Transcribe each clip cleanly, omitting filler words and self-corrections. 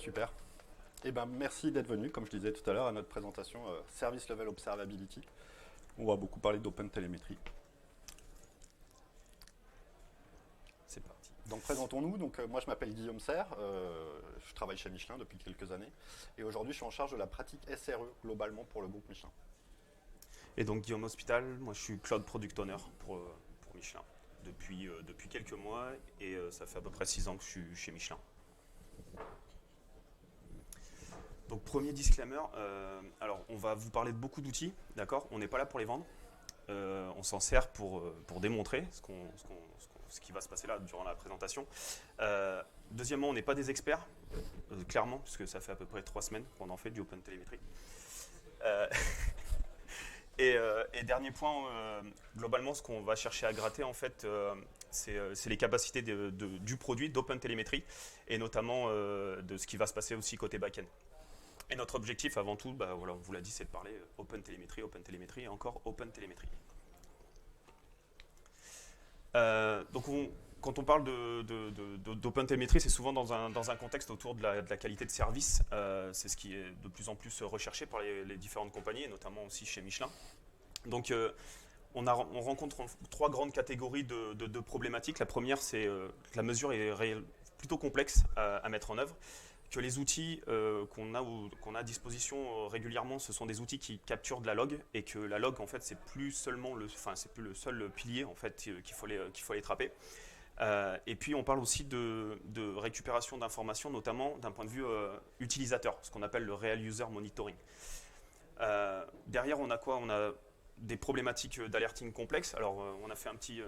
super. Eh ben, merci d'être venu, comme je disais tout à l'heure, à notre présentation Service Level Observability. On va beaucoup parler d'Open Telemetry. C'est parti. Donc présentons-nous. Moi je m'appelle Guillaume Serre, je travaille chez Michelin depuis quelques années et aujourd'hui je suis en charge de la pratique SRE globalement pour le groupe Michelin. Et donc Guillaume Hospital, moi je suis Cloud Product Owner pour Michelin depuis quelques mois et ça fait à peu près 6 ans que je suis chez Michelin. Donc premier disclaimer, alors on va vous parler de beaucoup d'outils, d'accord. On n'est pas là pour les vendre, on s'en sert pour démontrer ce qui va se passer là durant la présentation. Deuxièmement, on n'est pas des experts, clairement, puisque ça fait à peu près 3 semaines qu'on en fait du Open Telemetry. Et dernier point, globalement, ce qu'on va chercher à gratter, en fait, c'est les capacités du produit d'Open Telemetry et notamment de ce qui va se passer aussi côté back-end. Et notre objectif, avant tout, voilà, on vous l'a dit, c'est de parler Open Telemetry et encore Open Telemetry. Donc, quand on parle d'Open Telemetry, c'est souvent dans un contexte autour de la qualité de service. C'est ce qui est de plus en plus recherché par les différentes compagnies, et notamment aussi chez Michelin. Donc, on rencontre 3 grandes catégories de problématiques. La première, c'est que la mesure est plutôt complexe à mettre en œuvre, que les outils qu'on a à disposition régulièrement, ce sont des outils qui capturent de la log, et que la log, en fait, c'est plus le seul pilier en fait qu'il faut aller trapper. Et puis on parle aussi de récupération d'informations, notamment d'un point de vue utilisateur, ce qu'on appelle le Real User Monitoring. Derrière, on a quoi? On a des problématiques d'alerting complexes. Alors, on a fait un petit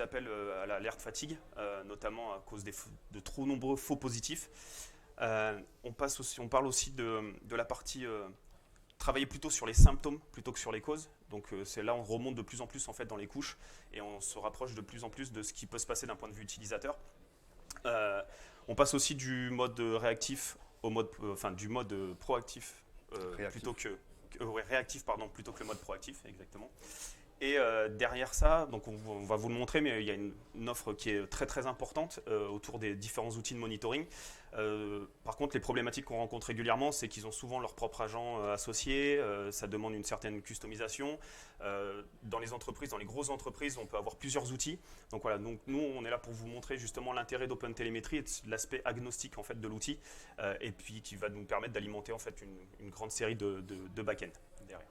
appel à l'alerte fatigue, notamment à cause de trop nombreux faux positifs. On parle aussi de la partie travailler plutôt sur les symptômes plutôt que sur les causes. Donc c'est là on remonte de plus en plus en fait dans les couches et on se rapproche de plus en plus de ce qui peut se passer d'un point de vue utilisateur. On passe aussi du mode réactif au mode, du mode proactif plutôt que réactif plutôt que le mode proactif, exactement. Et derrière ça, donc on va vous le montrer, mais il y a une offre qui est très très importante autour des différents outils de monitoring. Par contre, les problématiques qu'on rencontre régulièrement, c'est qu'ils ont souvent leur propre agent associé, ça demande une certaine customisation. Dans les entreprises, dans les grosses entreprises, on peut avoir plusieurs outils. Donc voilà, donc nous on est là pour vous montrer justement l'intérêt d'Open Telemetry et de l'aspect agnostique en fait de l'outil, et puis qui va nous permettre d'alimenter en fait une grande série de back-end derrière.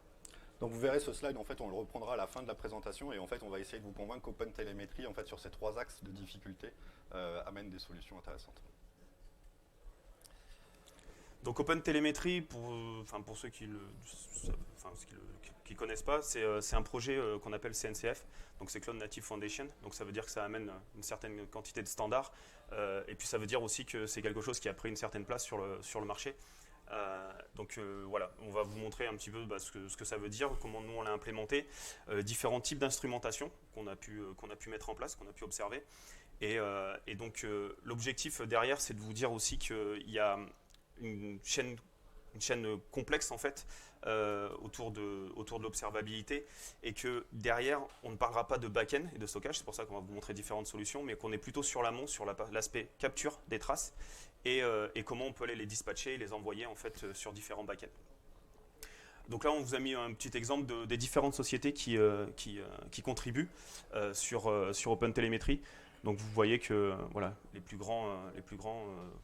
Donc vous verrez ce slide, en fait on le reprendra à la fin de la présentation et en fait on va essayer de vous convaincre qu'Open Telemetry en fait sur ces 3 axes de difficulté amène des solutions intéressantes. Donc Open Telemetry, pour ceux qui connaissent pas, c'est un projet qu'on appelle CNCF, donc c'est Cloud Native Foundation, donc ça veut dire que ça amène une certaine quantité de standards, et puis ça veut dire aussi que c'est quelque chose qui a pris une certaine place sur le marché. Voilà, on va vous montrer un petit peu ce que ça veut dire, comment nous on l'a implémenté, différents types d'instrumentation qu'on a pu mettre en place, qu'on a pu observer. Et donc l'objectif derrière, c'est de vous dire aussi qu'il y a une chaîne complexe en fait autour de l'observabilité, et que derrière on ne parlera pas de back-end et de stockage, c'est pour ça qu'on va vous montrer différentes solutions, mais qu'on est plutôt sur l'amont, sur l'aspect capture des traces et comment on peut aller les dispatcher et les envoyer en fait sur différents back-ends. Donc là, on vous a mis un petit exemple des différentes sociétés qui contribuent sur Open Telemetry. Donc vous voyez que voilà, les plus grands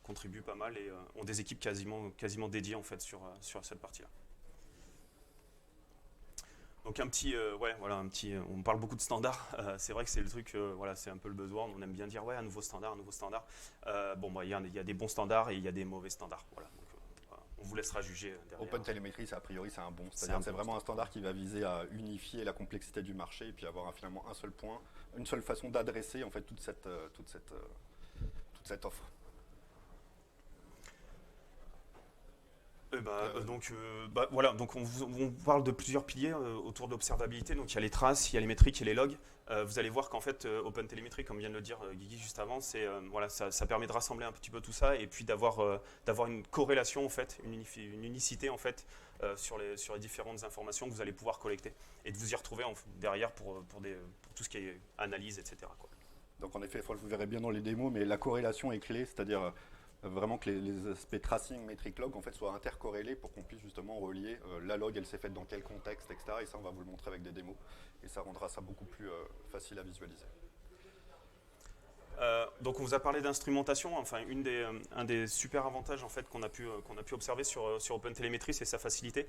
contribuent pas mal et ont des équipes quasiment dédiées en fait sur cette partie-là. Donc on parle beaucoup de standards. C'est vrai que c'est le truc, c'est un peu le buzzword. On aime bien dire un nouveau standard. Il y a des bons standards et il y a des mauvais standards. Voilà. Donc, on vous laissera juger derrière. Open Telemetry, a priori, c'est un bon. C'est vraiment un standard qui va viser à unifier la complexité du marché et puis avoir finalement un seul point, une seule façon d'adresser en fait toute cette offre. Donc on parle de plusieurs piliers autour de l'observabilité. Donc il y a les traces, il y a les métriques et les logs. Vous allez voir qu'en fait Open Telemetry, comme vient de le dire Guigui juste avant, ça permet de rassembler un petit peu tout ça et puis d'avoir une corrélation en fait, une unicité en fait sur les différentes informations que vous allez pouvoir collecter et de vous y retrouver derrière pour tout ce qui est analyse, etc. quoi. Donc en effet, vous verrez bien dans les démos, mais la corrélation est clé, c'est-à-dire vraiment que les aspects tracing, metric log en fait soient intercorrélés pour qu'on puisse justement relier la log, elle s'est faite dans quel contexte, etc. Et ça, on va vous le montrer avec des démos. Et ça rendra ça beaucoup plus facile à visualiser. Donc on vous a parlé d'instrumentation, enfin un des super avantages en fait, qu'on a pu observer sur OpenTelemetry, c'est sa facilité.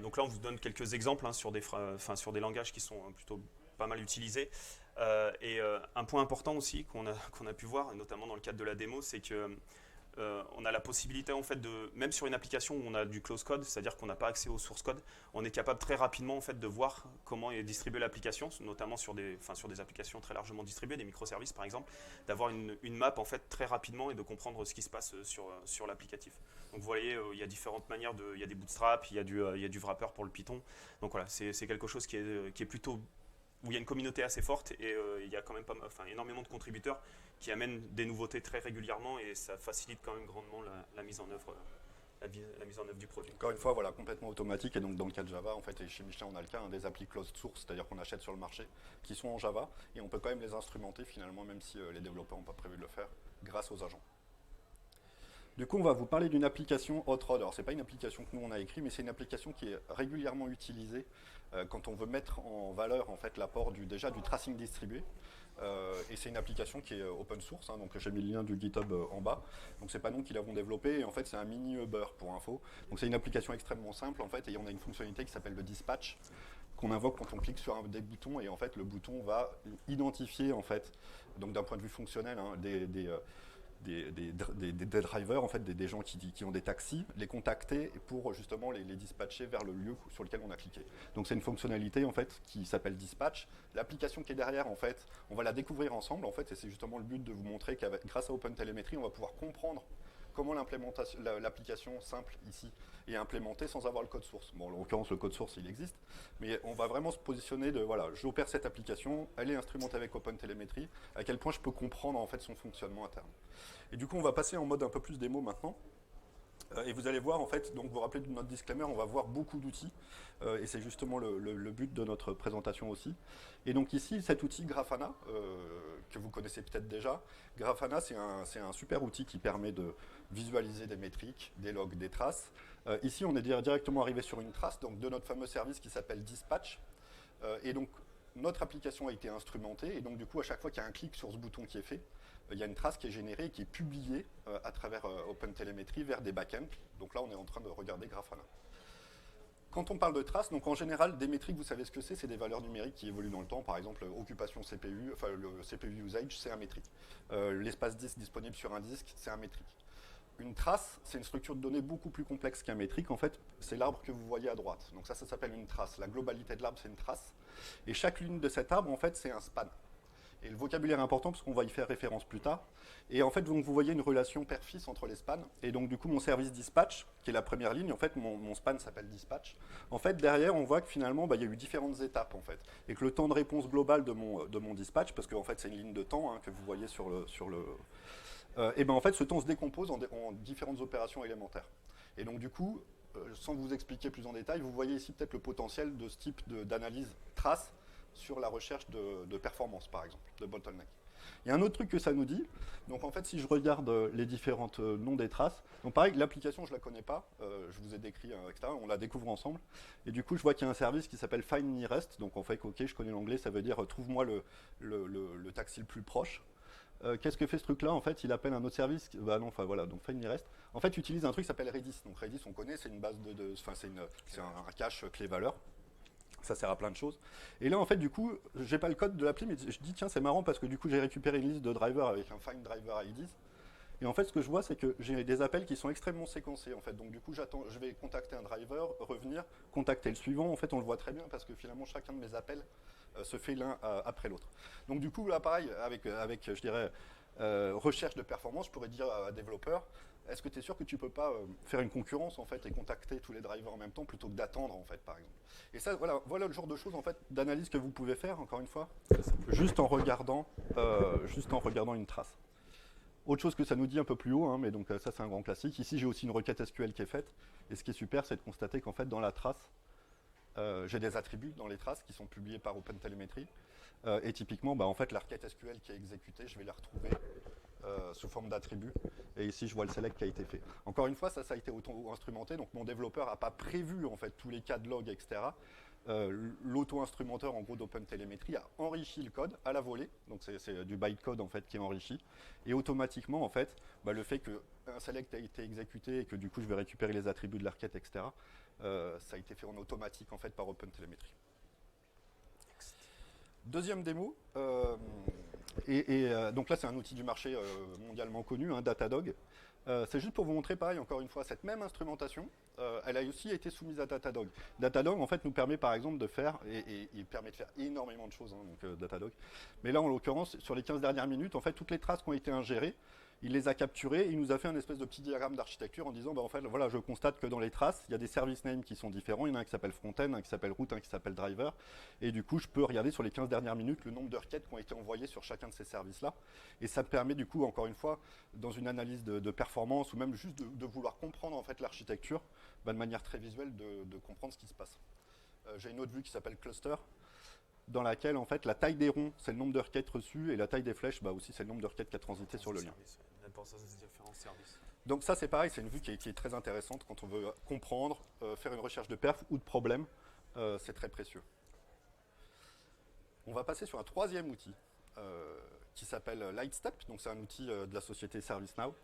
Donc là on vous donne quelques exemples hein, sur des langages qui sont plutôt pas mal utilisés. Un point important aussi qu'on a pu voir, notamment dans le cadre de la démo, c'est que on a la possibilité en fait même sur une application où on a du close code, c'est-à-dire qu'on n'a pas accès au source code, on est capable très rapidement en fait de voir comment est distribuée l'application, notamment sur des applications très largement distribuées, des microservices par exemple, d'avoir une map en fait très rapidement et de comprendre ce qui se passe sur l'applicatif. Donc vous voyez, il y a différentes manières, il y a des bootstraps, il y a du wrapper pour le Python. Donc voilà, c'est quelque chose qui est plutôt où il y a une communauté assez forte et il y a quand même énormément de contributeurs qui amènent des nouveautés très régulièrement et ça facilite quand même grandement la mise en œuvre du produit. Encore une fois, voilà, complètement automatique. Et donc dans le cas de Java, en fait, et chez Michelin, on a le cas des applis closed source, c'est-à-dire qu'on achète sur le marché, qui sont en Java et on peut quand même les instrumenter finalement, même si les développeurs n'ont pas prévu de le faire, grâce aux agents. Du coup, on va vous parler d'une application Hot-Rod. Alors, ce n'est pas une application que nous, on a écrite, mais c'est une application qui est régulièrement utilisée quand on veut mettre en valeur en fait, l'apport du tracing distribué. Et c'est une application qui est open source, hein, donc j'ai mis le lien du GitHub en bas. Donc c'est pas nous qui l'avons développé, et en fait c'est un mini Uber pour info. Donc c'est une application extrêmement simple en fait, et on a une fonctionnalité qui s'appelle le dispatch, qu'on invoque quand on clique sur un des boutons, et en fait le bouton va identifier en fait, donc d'un point de vue fonctionnel, hein, des drivers, en fait, des gens qui ont des taxis, les contacter pour justement les dispatcher vers le lieu sur lequel on a cliqué. Donc c'est une fonctionnalité en fait qui s'appelle Dispatch. L'application qui est derrière, en fait, on va la découvrir ensemble, en fait, et c'est justement le but de vous montrer que grâce à OpenTelemetry, on va pouvoir comprendre comment l'application simple ici est implémentée sans avoir le code source. Bon, en l'occurrence, le code source, il existe, mais on va vraiment se positionner de, voilà, j'opère cette application, elle est instrumentée avec OpenTelemetry, à quel point je peux comprendre en fait son fonctionnement interne. Et du coup, on va passer en mode un peu plus démo maintenant. Et vous allez voir, en fait, donc vous vous rappelez de notre disclaimer, on va voir beaucoup d'outils, et c'est justement le but de notre présentation aussi. Et donc ici, cet outil Grafana, que vous connaissez peut-être déjà, Grafana, c'est un super outil qui permet de visualiser des métriques, des logs, des traces. Ici, on est directement arrivé sur une trace donc, de notre fameux service qui s'appelle Dispatch. Et donc, notre application a été instrumentée, et donc du coup, à chaque fois qu'il y a un clic sur ce bouton qui est fait, il y a une trace qui est générée et qui est publiée à travers OpenTelemetry vers des backends. Donc là, on est en train de regarder Grafana. Quand on parle de traces, donc en général, des métriques, vous savez ce que c'est des valeurs numériques qui évoluent dans le temps. Par exemple, occupation CPU, enfin le CPU usage, c'est un métrique. L'espace disque disponible sur un disque, c'est un métrique. Une trace, c'est une structure de données beaucoup plus complexe qu'un métrique. En fait, c'est l'arbre que vous voyez à droite. Donc ça s'appelle une trace. La globalité de l'arbre, c'est une trace. Et chaque ligne de cet arbre, en fait, c'est un span. Et le vocabulaire est important parce qu'on va y faire référence plus tard. Et en fait, donc, vous voyez une relation père-fils entre les spans. Et donc, du coup, mon service dispatch, qui est la première ligne, en fait, mon span s'appelle dispatch. En fait, derrière, on voit que finalement, il y a eu différentes étapes, en fait. Et que le temps de réponse global de mon dispatch, parce qu'en fait, c'est une ligne de temps hein, que vous voyez sur le et ben en fait, ce temps se décompose en différentes opérations élémentaires. Et donc, du coup, sans vous expliquer plus en détail, vous voyez ici peut-être le potentiel de ce type d'analyse trace sur la recherche de performance, par exemple, de bottleneck. Il y a un autre truc que ça nous dit. Donc, en fait, si je regarde les différents noms des traces, donc pareil, l'application, je ne la connais pas. Je vous ai décrit, etc. On la découvre ensemble. Et du coup, je vois qu'il y a un service qui s'appelle Find Nearest. Donc, en fait, OK, je connais l'anglais, ça veut dire trouve-moi le taxi le plus proche. Qu'est-ce que fait ce truc-là? En fait, il appelle un autre service. Bah non, enfin voilà, donc Find Nearest. En fait, il utilise un truc qui s'appelle Redis. Donc Redis, on connaît, c'est une base c'est un cache clé-valeur. Ça sert à plein de choses. Et là, en fait, du coup, j'ai pas le code de l'appli, mais je dis, tiens, c'est marrant parce que du coup, j'ai récupéré une liste de drivers avec un Find Driver IDs. Et en fait, ce que je vois, c'est que j'ai des appels qui sont extrêmement séquencés, en fait. Donc, du coup, je vais contacter un driver, revenir, contacter le suivant. En fait, on le voit très bien parce que finalement, chacun de mes appels se fait l'un après l'autre. Donc, du coup, là, pareil, avec je dirais, recherche de performance, je pourrais dire à un développeur, est-ce que tu es sûr que tu ne peux pas faire une concurrence en fait, et contacter tous les drivers en même temps plutôt que d'attendre, en fait, par exemple. Et ça, voilà le genre de choses en fait, d'analyse que vous pouvez faire, encore une fois, juste en regardant une trace. Autre chose que ça nous dit un peu plus haut, hein, mais donc ça c'est un grand classique. Ici j'ai aussi une requête SQL qui est faite. Et ce qui est super, c'est de constater qu'en fait dans la trace, j'ai des attributs dans les traces qui sont publiés par OpenTelemetry. Et typiquement, en fait, la requête SQL qui est exécutée, je vais la retrouver sous forme d'attributs. Et ici, je vois le select qui a été fait. Encore une fois, ça a été auto-instrumenté. Donc, mon développeur n'a pas prévu en fait tous les cas de log, etc. L'auto-instrumenteur en gros d'OpenTelemetry a enrichi le code à la volée, donc c'est du bytecode en fait qui est enrichi, et automatiquement en fait le fait qu'un select a été exécuté et que du coup je vais récupérer les attributs de la requête, etc. Ça a été fait en automatique en fait par OpenTelemetry. Deuxième démo, donc là c'est un outil du marché mondialement connu, Datadog. C'est juste pour vous montrer, pareil, encore une fois, cette même instrumentation, elle a aussi été soumise à Datadog. Datadog, en fait, nous permet, par exemple, de faire, et il permet de faire énormément de choses, Datadog. Mais là, en l'occurrence, sur les 15 dernières minutes, en fait, toutes les traces qui ont été ingérées, il les a capturées, il nous a fait un espèce de petit diagramme d'architecture en disant, en fait, voilà, je constate que dans les traces, il y a des service names qui sont différents. Il y en a un qui s'appelle front-end, un qui s'appelle route, un qui s'appelle driver. Et du coup, je peux regarder sur les 15 dernières minutes le nombre de requêtes qui ont été envoyées sur chacun de ces services-là. Et ça me permet, du coup, encore une fois, dans une analyse de performance ou même juste de vouloir comprendre en fait l'architecture, de manière très visuelle, de comprendre ce qui se passe. J'ai une autre vue qui s'appelle cluster, dans laquelle en fait la taille des ronds c'est le nombre de requêtes reçues et la taille des flèches aussi c'est le nombre de requêtes qui a transité sur le lien. Donc ça c'est pareil, c'est une vue qui est très intéressante quand on veut comprendre, faire une recherche de perf ou de problème, c'est très précieux. On va passer sur un troisième outil qui s'appelle Lightstep, donc c'est un outil de la société ServiceNow.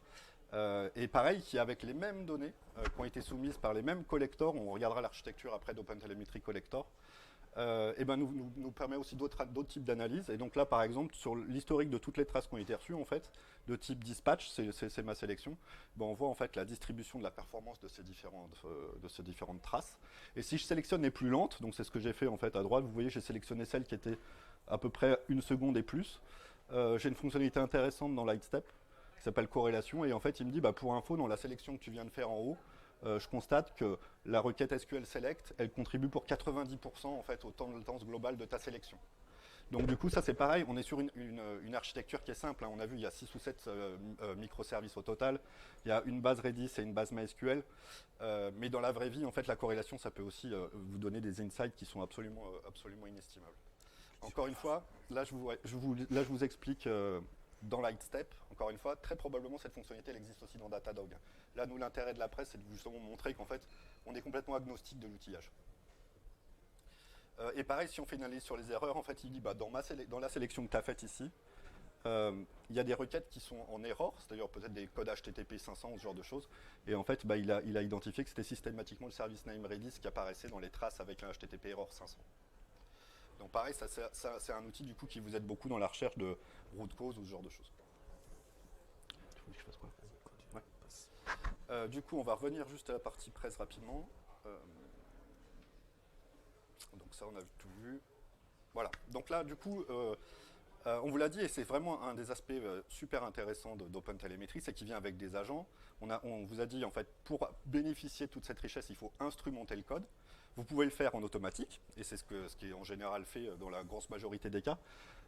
Et pareil, qui avec les mêmes données qui ont été soumises par les mêmes collectors, on regardera l'architecture après d'OpenTelemetry Collector, nous permet aussi d'autres types d'analyses. Et donc là, par exemple, sur l'historique de toutes les traces qui ont été reçues, en fait, de type dispatch, c'est ma sélection, on voit en fait la distribution de la performance de ces différentes traces. Et si je sélectionne les plus lentes, donc c'est ce que j'ai fait en fait à droite, vous voyez, j'ai sélectionné celles qui étaient à peu près 1 seconde et plus. J'ai une fonctionnalité intéressante dans Lightstep qui s'appelle corrélation, et en fait il me dit pour info, dans la sélection que tu viens de faire en haut, je constate que la requête SQL Select, elle contribue pour 90% en fait au temps de latence globale de ta sélection. Donc du coup ça c'est pareil, on est sur une architecture qui est simple, on a vu il y a 6 ou 7 microservices au total, il y a une base Redis et une base MySQL, mais dans la vraie vie en fait la corrélation ça peut aussi vous donner des insights qui sont absolument inestimables. Encore une fois, là je vous explique dans Lightstep, encore une fois, très probablement cette fonctionnalité elle existe aussi dans Datadog. Là, nous, l'intérêt de la presse, c'est de justement montrer qu'en fait, on est complètement agnostique de l'outillage. Et pareil, si on fait une analyse sur les erreurs, en fait, il dit, dans la sélection que tu as faite ici, il y a des requêtes qui sont en erreur, c'est-à-dire peut-être des codes HTTP 500 ou ce genre de choses. Et en fait, il a identifié que c'était systématiquement le service name Redis qui apparaissait dans les traces avec un HTTP error 500. Donc pareil, ça, c'est un outil du coup qui vous aide beaucoup dans la recherche de root cause ou ce genre de choses. Tu veux que je fasse quoi ? Ouais. Du coup, on va revenir juste à la partie presse rapidement. Donc ça, on a tout vu. Voilà. Donc là, du coup, on vous l'a dit, et c'est vraiment un des aspects super intéressants d'OpenTelemetry, c'est qu'il vient avec des agents. On vous a dit, en fait, pour bénéficier de toute cette richesse, il faut instrumenter le code. Vous pouvez le faire en automatique, et c'est ce qui est en général fait dans la grosse majorité des cas.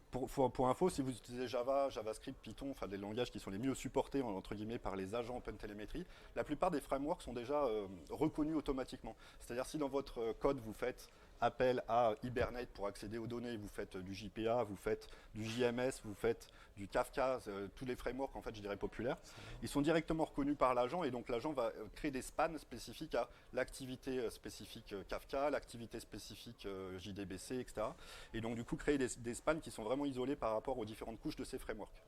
Pour info, si vous utilisez Java, JavaScript, Python, enfin des langages qui sont les mieux supportés entre guillemets par les agents OpenTelemetry, la plupart des frameworks sont déjà reconnus automatiquement. C'est-à-dire si dans votre code vous faites appel à Hibernate pour accéder aux données, vous faites du JPA, vous faites du JMS, vous faites du Kafka, tous les frameworks en fait je dirais populaires, ils sont directement reconnus par l'agent, et donc l'agent va créer des spans spécifiques à l'activité spécifique Kafka, l'activité spécifique JDBC, etc. Et donc du coup créer des spans qui sont vraiment isolés par rapport aux différentes couches de ces frameworks.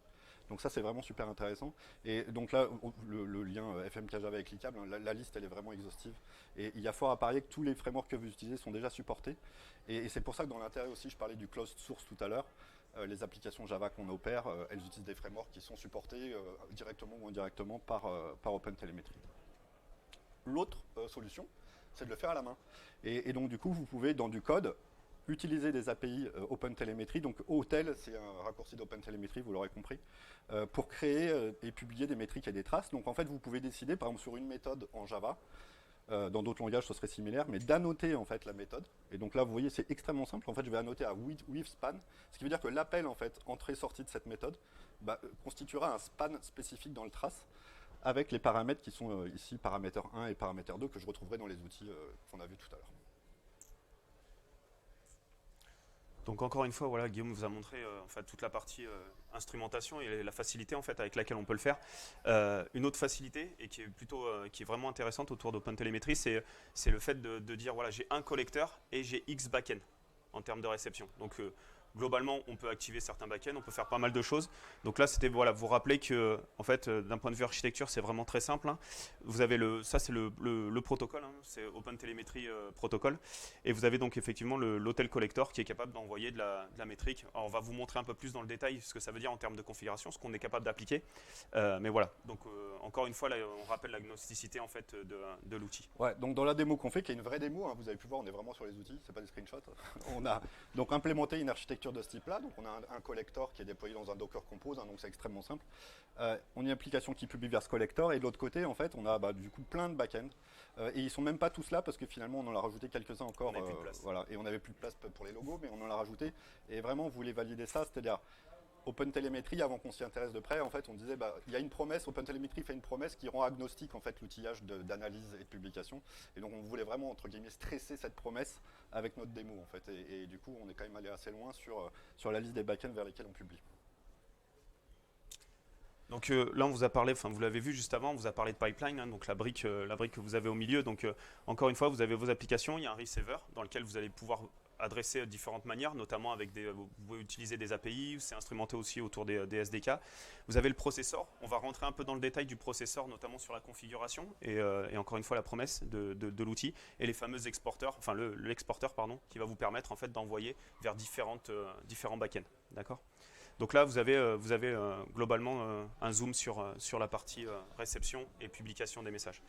Donc ça c'est vraiment super intéressant. Et donc là le lien FMK Java est cliquable, la liste elle est vraiment exhaustive. Et il y a fort à parier que tous les frameworks que vous utilisez sont déjà supportés. Et c'est pour ça que dans l'intérêt aussi, je parlais du closed source tout à l'heure, les applications Java qu'on opère, elles utilisent des frameworks qui sont supportés directement ou indirectement par OpenTelemetry. L'autre solution, c'est de le faire à la main. Et donc du coup, vous pouvez dans du code utiliser des API OpenTelemetry, donc OTel, c'est un raccourci d'OpenTelemetry, vous l'aurez compris, pour créer et publier des métriques et des traces. Donc en fait, vous pouvez décider, par exemple sur une méthode en Java, dans d'autres langages ce serait similaire, mais d'annoter en fait la méthode. Et donc là, vous voyez, c'est extrêmement simple. En fait, je vais annoter à with span, ce qui veut dire que l'appel en fait entrée-sortie de cette méthode constituera un span spécifique dans le trace, avec les paramètres qui sont ici paramètre 1 et paramètre 2 que je retrouverai dans les outils qu'on a vus tout à l'heure. Donc encore une fois, voilà, Guillaume vous a montré en fait, toute la partie instrumentation et la facilité en fait, avec laquelle on peut le faire. Une autre facilité, et qui est, plutôt, qui est vraiment intéressante autour d'OpenTelemetry, c'est le fait de dire voilà, j'ai un collecteur et j'ai X backend en termes de réception. Donc globalement, on peut activer certains backends, on peut faire pas mal de choses. Donc là, c'était voilà, vous rappeler que en fait, d'un point de vue architecture, c'est vraiment très simple. Hein. Vous avez ça c'est le protocole, hein, c'est OpenTelemetry Protocol, et vous avez donc effectivement l'hotel collector qui est capable d'envoyer de la métrique. Alors, on va vous montrer un peu plus dans le détail ce que ça veut dire en termes de configuration, ce qu'on est capable d'appliquer. Mais voilà. Donc encore une fois, là, on rappelle l'agnosticité en fait de l'outil. Ouais, donc dans la démo qu'on fait, qui est une vraie démo, hein, vous avez pu voir, on est vraiment sur les outils, c'est pas des screenshots. On a donc implémenté une architecture de ce type-là. Donc on a un collector qui est déployé dans un Docker Compose, hein, donc c'est extrêmement simple. On a une application qui publie vers ce collector, et de l'autre côté, en fait, on a du coup plein de backends. Et ils sont même pas tous là parce que finalement on en a rajouté quelques-uns encore. On avait plus de place. Voilà, et on n'avait plus de place pour les logos, mais on en a rajouté. Et vraiment, vous voulez valider ça, c'est-à-dire OpenTelemetry, avant qu'on s'y intéresse de près, en fait, on disait il y a une promesse, OpenTelemetry fait une promesse qui rend agnostique en fait l'outillage d'analyse et de publication. Et donc on voulait vraiment entre guillemets stresser cette promesse avec notre démo en fait. Et du coup, on est quand même allé assez loin sur la liste des backends vers lesquels on publie. Donc là, on vous a parlé, enfin vous l'avez vu juste avant, on vous a parlé de pipeline, hein, donc la brique que vous avez au milieu. Donc encore une fois, vous avez vos applications, il y a un receiver dans lequel vous allez pouvoir adresser de différentes manières, notamment avec vous pouvez utiliser des API, c'est instrumenté aussi autour des SDK. Vous avez le processeur, on va rentrer un peu dans le détail du processeur, notamment sur la configuration et encore une fois la promesse de l'outil et les fameux exporteurs, enfin l'exporteur pardon, qui va vous permettre en fait d'envoyer vers différents backends, d'accord. Donc là, vous avez globalement un zoom sur la partie réception et publication des messages.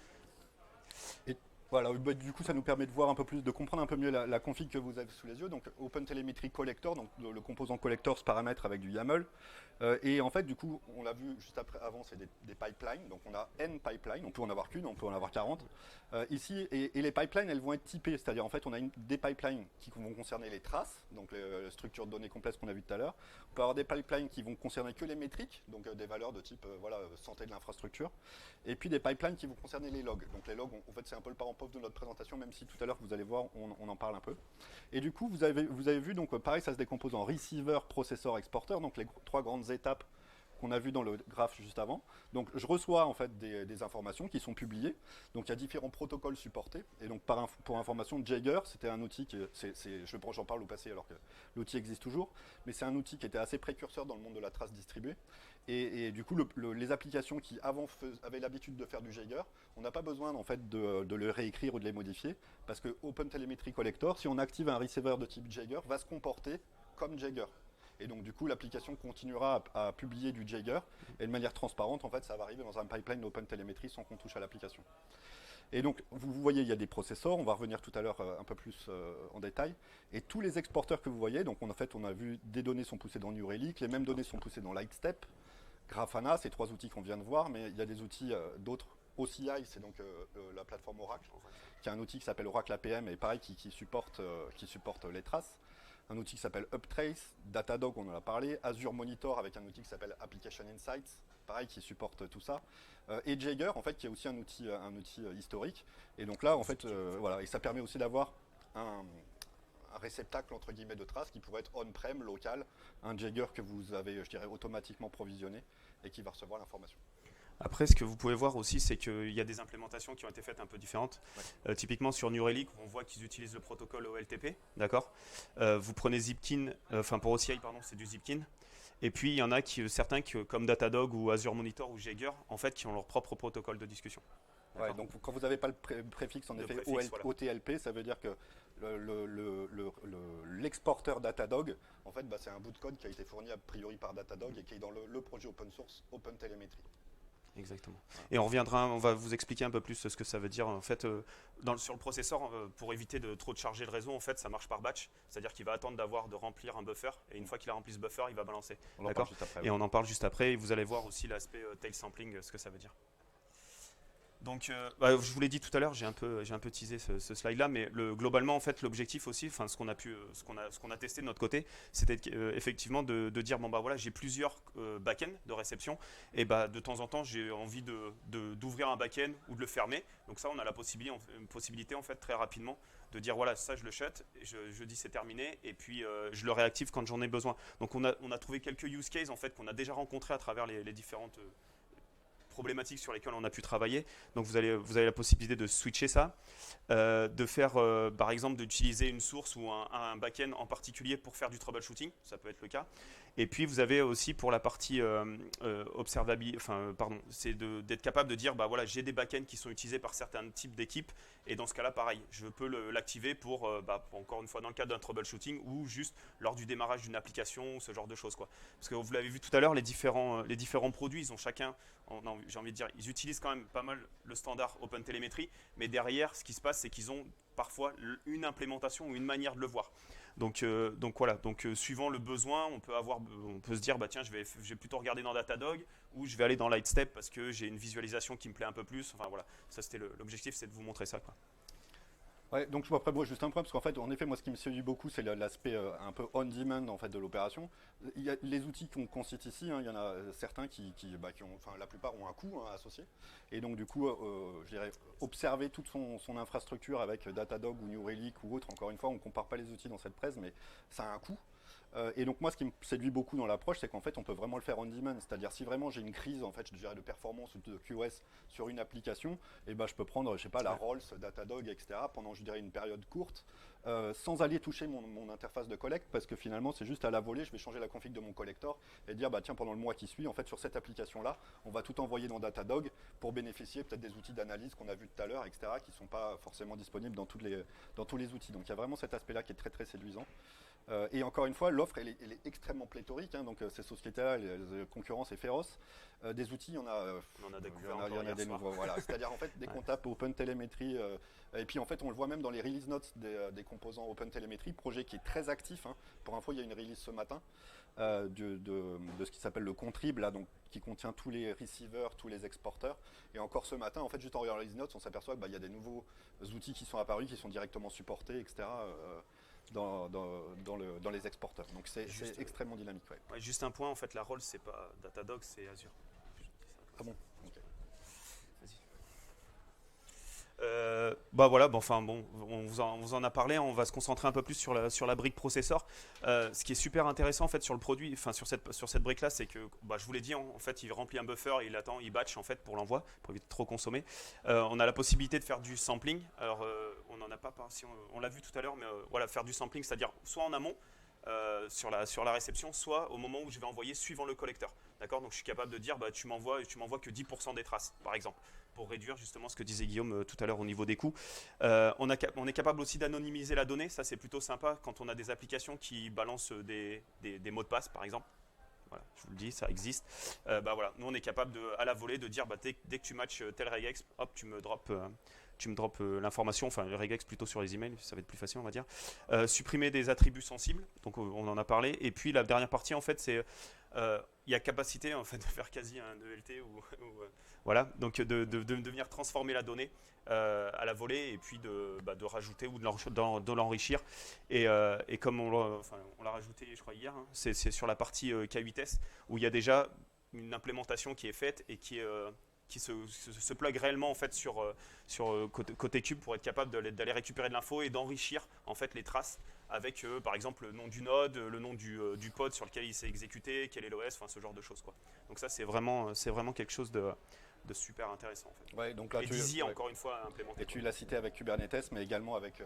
Et voilà, du coup, ça nous permet de voir un peu plus, de comprendre un peu mieux la config que vous avez sous les yeux. Donc, OpenTelemetry Collector, donc le composant collector se paramètre avec du YAML. Et en fait, du coup, on l'a vu juste avant, c'est des pipelines. Donc, on a N pipelines, on peut en avoir qu'une, on peut en avoir 40. Ici, et les pipelines, elles vont être typées, c'est-à-dire en fait, on a des pipelines qui vont concerner les traces, donc les structures de données complexes qu'on a vues tout à l'heure. On peut avoir des pipelines qui vont concerner que les métriques, donc des valeurs de type santé de l'infrastructure. Et puis des pipelines qui vont concerner les logs. Donc les logs, en fait, c'est un peu le parent pauvre de notre présentation, même si tout à l'heure, vous allez voir, on en parle un peu. Et du coup, vous avez vu, donc pareil, ça se décompose en receiver, processor, exporter, donc les trois grandes étapes qu'on a vues dans le graphe juste avant. Donc je reçois en fait des informations qui sont publiées. Donc il y a différents protocoles supportés. Et donc pour information, Jaeger, c'était un outil j'en parle au passé alors que l'outil existe toujours, mais c'est un outil qui était assez précurseur dans le monde de la trace distribuée. Et du coup, les applications qui avant avaient l'habitude de faire du Jaeger, on n'a pas besoin en fait de le réécrire ou de les modifier, parce que OpenTelemetry Collector, si on active un receiver de type Jaeger, va se comporter comme Jaeger. Et donc du coup, l'application continuera à publier du Jaeger, et de manière transparente, en fait, ça va arriver dans un pipeline d'OpenTelemetry sans qu'on touche à l'application. Et donc, vous voyez, il y a des processeurs, on va revenir tout à l'heure un peu plus en détail. Et tous les exporteurs que vous voyez, donc on a vu des données sont poussées dans New Relic, les mêmes données sont poussées dans Lightstep, Grafana, ces trois outils qu'on vient de voir, mais il y a des outils d'autres. OCI, c'est donc la plateforme Oracle, qui a un outil qui s'appelle Oracle APM, et pareil, qui supporte les traces. Un outil qui s'appelle Uptrace, Datadog, on en a parlé, Azure Monitor avec un outil qui s'appelle Application Insights, pareil, qui supporte tout ça. Et Jaeger, en fait, qui est aussi un outil historique. Et donc là, en fait, voilà, et ça permet aussi d'avoir un réceptacle entre guillemets de traces qui pourrait être on-prem, local, un Jaeger que vous avez, je dirais, automatiquement provisionné et qui va recevoir l'information. Après, ce que vous pouvez voir aussi, c'est qu'il y a des implémentations qui ont été faites un peu différentes. Ouais. Typiquement sur New Relic, on voit qu'ils utilisent le protocole OLTP, d'accord. Vous prenez Zipkin, pour OCI, pardon, c'est du Zipkin. Et puis il y en a certains comme Datadog ou Azure Monitor ou Jaeger, en fait, qui ont leur propre protocole de discussion. Ouais, donc quand vous n'avez pas le préfixe en effet OTLP, ça veut dire que l'exporteur Datadog, en fait, c'est un bout de code qui a été fourni a priori par Datadog et qui est dans le projet open source OpenTelemetry. Exactement. Et on va vous expliquer un peu plus ce que ça veut dire. En fait, sur le processeur, pour éviter de trop de charger le réseau, en fait, ça marche par batch. C'est-à-dire qu'il va attendre de remplir un buffer. Et une fois qu'il a rempli ce buffer, il va balancer. D'accord. Et on en parle juste après. Et vous allez voir aussi l'aspect tail sampling, ce que ça veut dire. Donc, je vous l'ai dit tout à l'heure, j'ai un peu teasé ce slide-là, mais globalement, en fait, l'objectif aussi, enfin, ce qu'on a testé de notre côté, c'était effectivement de dire, bon, bah voilà, j'ai plusieurs back-ends de réception, et bah, de temps en temps, j'ai envie d'ouvrir un back-end ou de le fermer. Donc ça, on a la possibilité, en fait, très rapidement, de dire, voilà, ça, je le shut, je dis c'est terminé, et puis je le réactive quand j'en ai besoin. Donc, on a trouvé quelques use cases, en fait, qu'on a déjà rencontrés à travers les différentes problématiques sur lesquelles on a pu travailler. Donc vous avez la possibilité de switcher ça, de faire par exemple d'utiliser une source ou un back-end en particulier pour faire du troubleshooting, ça peut être le cas. Et puis vous avez aussi pour la partie observabilité, c'est d'être capable de dire bah voilà, j'ai des back-ends qui sont utilisés par certains types d'équipes et dans ce cas-là pareil, je peux l'activer pour encore une fois dans le cadre d'un troubleshooting ou juste lors du démarrage d'une application, ce genre de choses quoi. Parce que vous l'avez vu tout à l'heure, les différents produits, ils ont chacun, j'ai envie de dire, ils utilisent quand même pas mal le standard OpenTelemetry, mais derrière, ce qui se passe, c'est qu'ils ont parfois une implémentation ou une manière de le voir. Donc voilà, suivant le besoin, on peut se dire, bah tiens, je vais plutôt regarder dans Datadog ou je vais aller dans Lightstep parce que j'ai une visualisation qui me plaît un peu plus. Enfin voilà, ça c'était l'objectif, c'est de vous montrer ça, quoi. Ouais, donc après, moi, juste un point, parce qu'en fait, en effet, moi, ce qui me séduit beaucoup, c'est l'aspect un peu on-demand en fait, de l'opération. Il y a les outils qu'on cite ici, hein, il y en a certains la plupart ont un coût hein, associé. Et donc, du coup, je dirais, observer toute son infrastructure avec Datadog ou New Relic ou autre, encore une fois, on ne compare pas les outils dans cette presse, mais ça a un coût. Et donc moi, ce qui me séduit beaucoup dans l'approche, c'est qu'en fait, on peut vraiment le faire on demand. C'est-à-dire, si vraiment j'ai une crise en fait, je dirais de performance ou de QoS sur une application, et ben, je peux prendre, je sais pas, la Rolls, Datadog, etc. pendant, je dirais, une période courte, sans aller toucher mon interface de collecte, parce que finalement, c'est juste à la volée, je vais changer la config de mon collector et dire, bah tiens, pendant le mois qui suit, en fait, sur cette application-là, on va tout envoyer dans Datadog pour bénéficier peut-être des outils d'analyse qu'on a vu tout à l'heure, etc., qui ne sont pas forcément disponibles dans tous les outils. Donc il y a vraiment cet aspect-là qui est très très séduisant. Et encore une fois, l'offre elle est extrêmement pléthorique, hein, donc ces sociétés-là, la concurrence est féroce. Des outils, il y en a, On en a découvert il y en a des nouveaux. Voilà. C'est-à-dire en fait, dès qu'on tape OpenTelemetry, et puis en fait on le voit même dans les release notes des composants OpenTelemetry, projet qui est très actif. Hein. Pour info, il y a une release ce matin de ce qui s'appelle le contrib, là, donc, qui contient tous les receivers, tous les exporteurs. Et encore ce matin, en fait, juste en regardant les release notes, on s'aperçoit qu'il y a des nouveaux outils qui sont apparus, qui sont directement supportés, etc. Dans les exporteurs. Donc c'est extrêmement dynamique. Ouais. Ouais, juste un point, en fait, la Rolls, c'est pas Datadog, c'est Azure. Ah bon, okay. Vas-y. Bah voilà, on vous en a parlé, on va se concentrer un peu plus sur la brique processeur. Ce qui est super intéressant en fait sur le produit, enfin sur cette brique là, c'est que je vous l'ai dit, en fait il remplit un buffer, il attend, il batch en fait pour l'envoi, pour éviter de trop consommer. On a la possibilité de faire du sampling. Alors on n'en a pas, si on l'a vu tout à l'heure, mais voilà, faire du sampling, c'est-à-dire soit en amont. Sur la réception, soit au moment où je vais envoyer suivant le collecteur. D'accord. Donc je suis capable de dire tu m'envoies que 10% des traces, par exemple, pour réduire justement ce que disait Guillaume tout à l'heure au niveau des coûts. On est capable aussi d'anonymiser la donnée, ça c'est plutôt sympa quand on a des applications qui balancent des mots de passe, par exemple. Voilà, je vous le dis, ça existe. Voilà, nous on est capable à la volée de dire dès que tu matches tel regex, hop, tu me drops l'information, enfin le regex plutôt sur les emails, ça va être plus facile on va dire. Supprimer des attributs sensibles, donc on en a parlé. Et puis la dernière partie en fait c'est il y a capacité en fait de faire quasi un ELT voilà, donc de venir transformer la donnée à la volée et puis de rajouter ou de l'enrichir. Et comme on l'a rajouté je crois hier, hein, c'est sur la partie K8S où il y a déjà une implémentation qui est faite et qui se plug réellement en fait sur côté cube pour être capable d'aller récupérer de l'info et d'enrichir en fait les traces avec par exemple le nom du node, le nom du pod sur lequel il s'est exécuté, quel est l'OS, enfin ce genre de choses quoi. Donc ça c'est vraiment quelque chose de super intéressant en fait. Ouais, donc là, et Dizzy encore une fois implémenté. Et tu l'as cité avec Kubernetes, mais également avec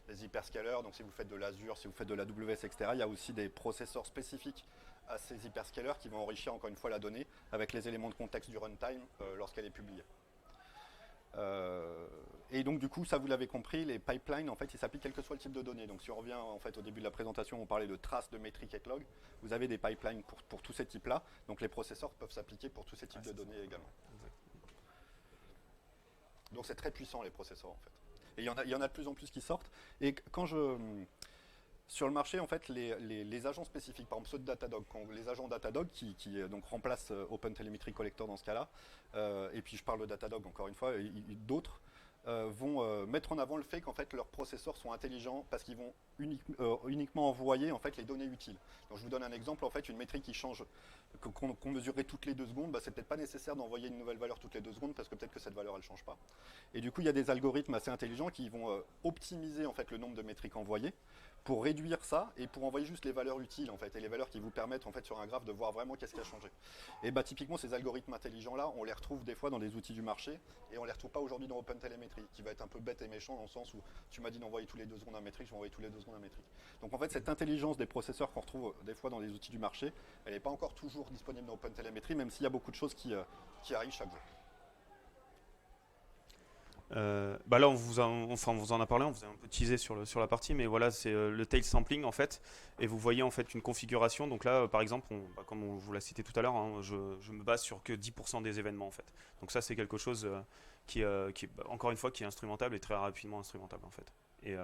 les hyperscalers. Donc si vous faites de l'Azure, si vous faites de l'AWS, etc., il y a aussi des processeurs spécifiques à ces hyperscalers qui vont enrichir encore une fois la donnée avec les éléments de contexte du runtime lorsqu'elle est publiée. Et donc du coup, ça vous l'avez compris, les pipelines en fait, ils s'appliquent quel que soit le type de données. Donc si on revient en fait au début de la présentation, on parlait de traces, de métriques et de logs. Vous avez des pipelines pour tous ces types-là. Donc les processeurs peuvent s'appliquer pour tous ces types de données également. Donc c'est très puissant les processeurs en fait. Et il y en a de plus en plus qui sortent. Et Sur le marché, en fait, les agents spécifiques, par exemple ceux de Datadog, les agents Datadog qui donc remplacent OpenTelemetry Collector dans ce cas-là, et puis je parle de Datadog encore une fois, d'autres vont mettre en avant le fait qu'en fait leurs processeurs sont intelligents parce qu'ils vont uniquement envoyer en fait les données utiles. Donc je vous donne un exemple, en fait une métrique qui change, qu'on mesurerait toutes les 2 secondes, c'est peut-être pas nécessaire d'envoyer une nouvelle valeur toutes les 2 secondes parce que peut-être que cette valeur elle change pas. Et du coup il y a des algorithmes assez intelligents qui vont optimiser en fait le nombre de métriques envoyées pour réduire ça et pour envoyer juste les valeurs utiles en fait et les valeurs qui vous permettent en fait sur un graphe de voir vraiment qu'est-ce qui a changé. Et typiquement ces algorithmes intelligents là, on les retrouve des fois dans des outils du marché et on les retrouve pas aujourd'hui dans OpenTelemetry qui va être un peu bête et méchant dans le sens où tu m'as dit d'envoyer tous les 2 secondes un métrique, je vais envoyer tous les 2 secondes un métrique. Donc en fait cette intelligence des processeurs qu'on retrouve des fois dans les outils du marché, elle n'est pas encore toujours disponible dans OpenTelemetry même s'il y a beaucoup de choses qui arrivent chaque jour. Là, on vous en a parlé, on vous a un peu teasé sur la partie, mais voilà, c'est le tail sampling en fait, et vous voyez en fait une configuration. Donc là, par exemple, comme on vous l'a cité tout à l'heure, hein, je me base sur que 10% des événements en fait. Donc ça, c'est quelque chose qui encore une fois, qui est instrumentable et très rapidement instrumentable en fait. Et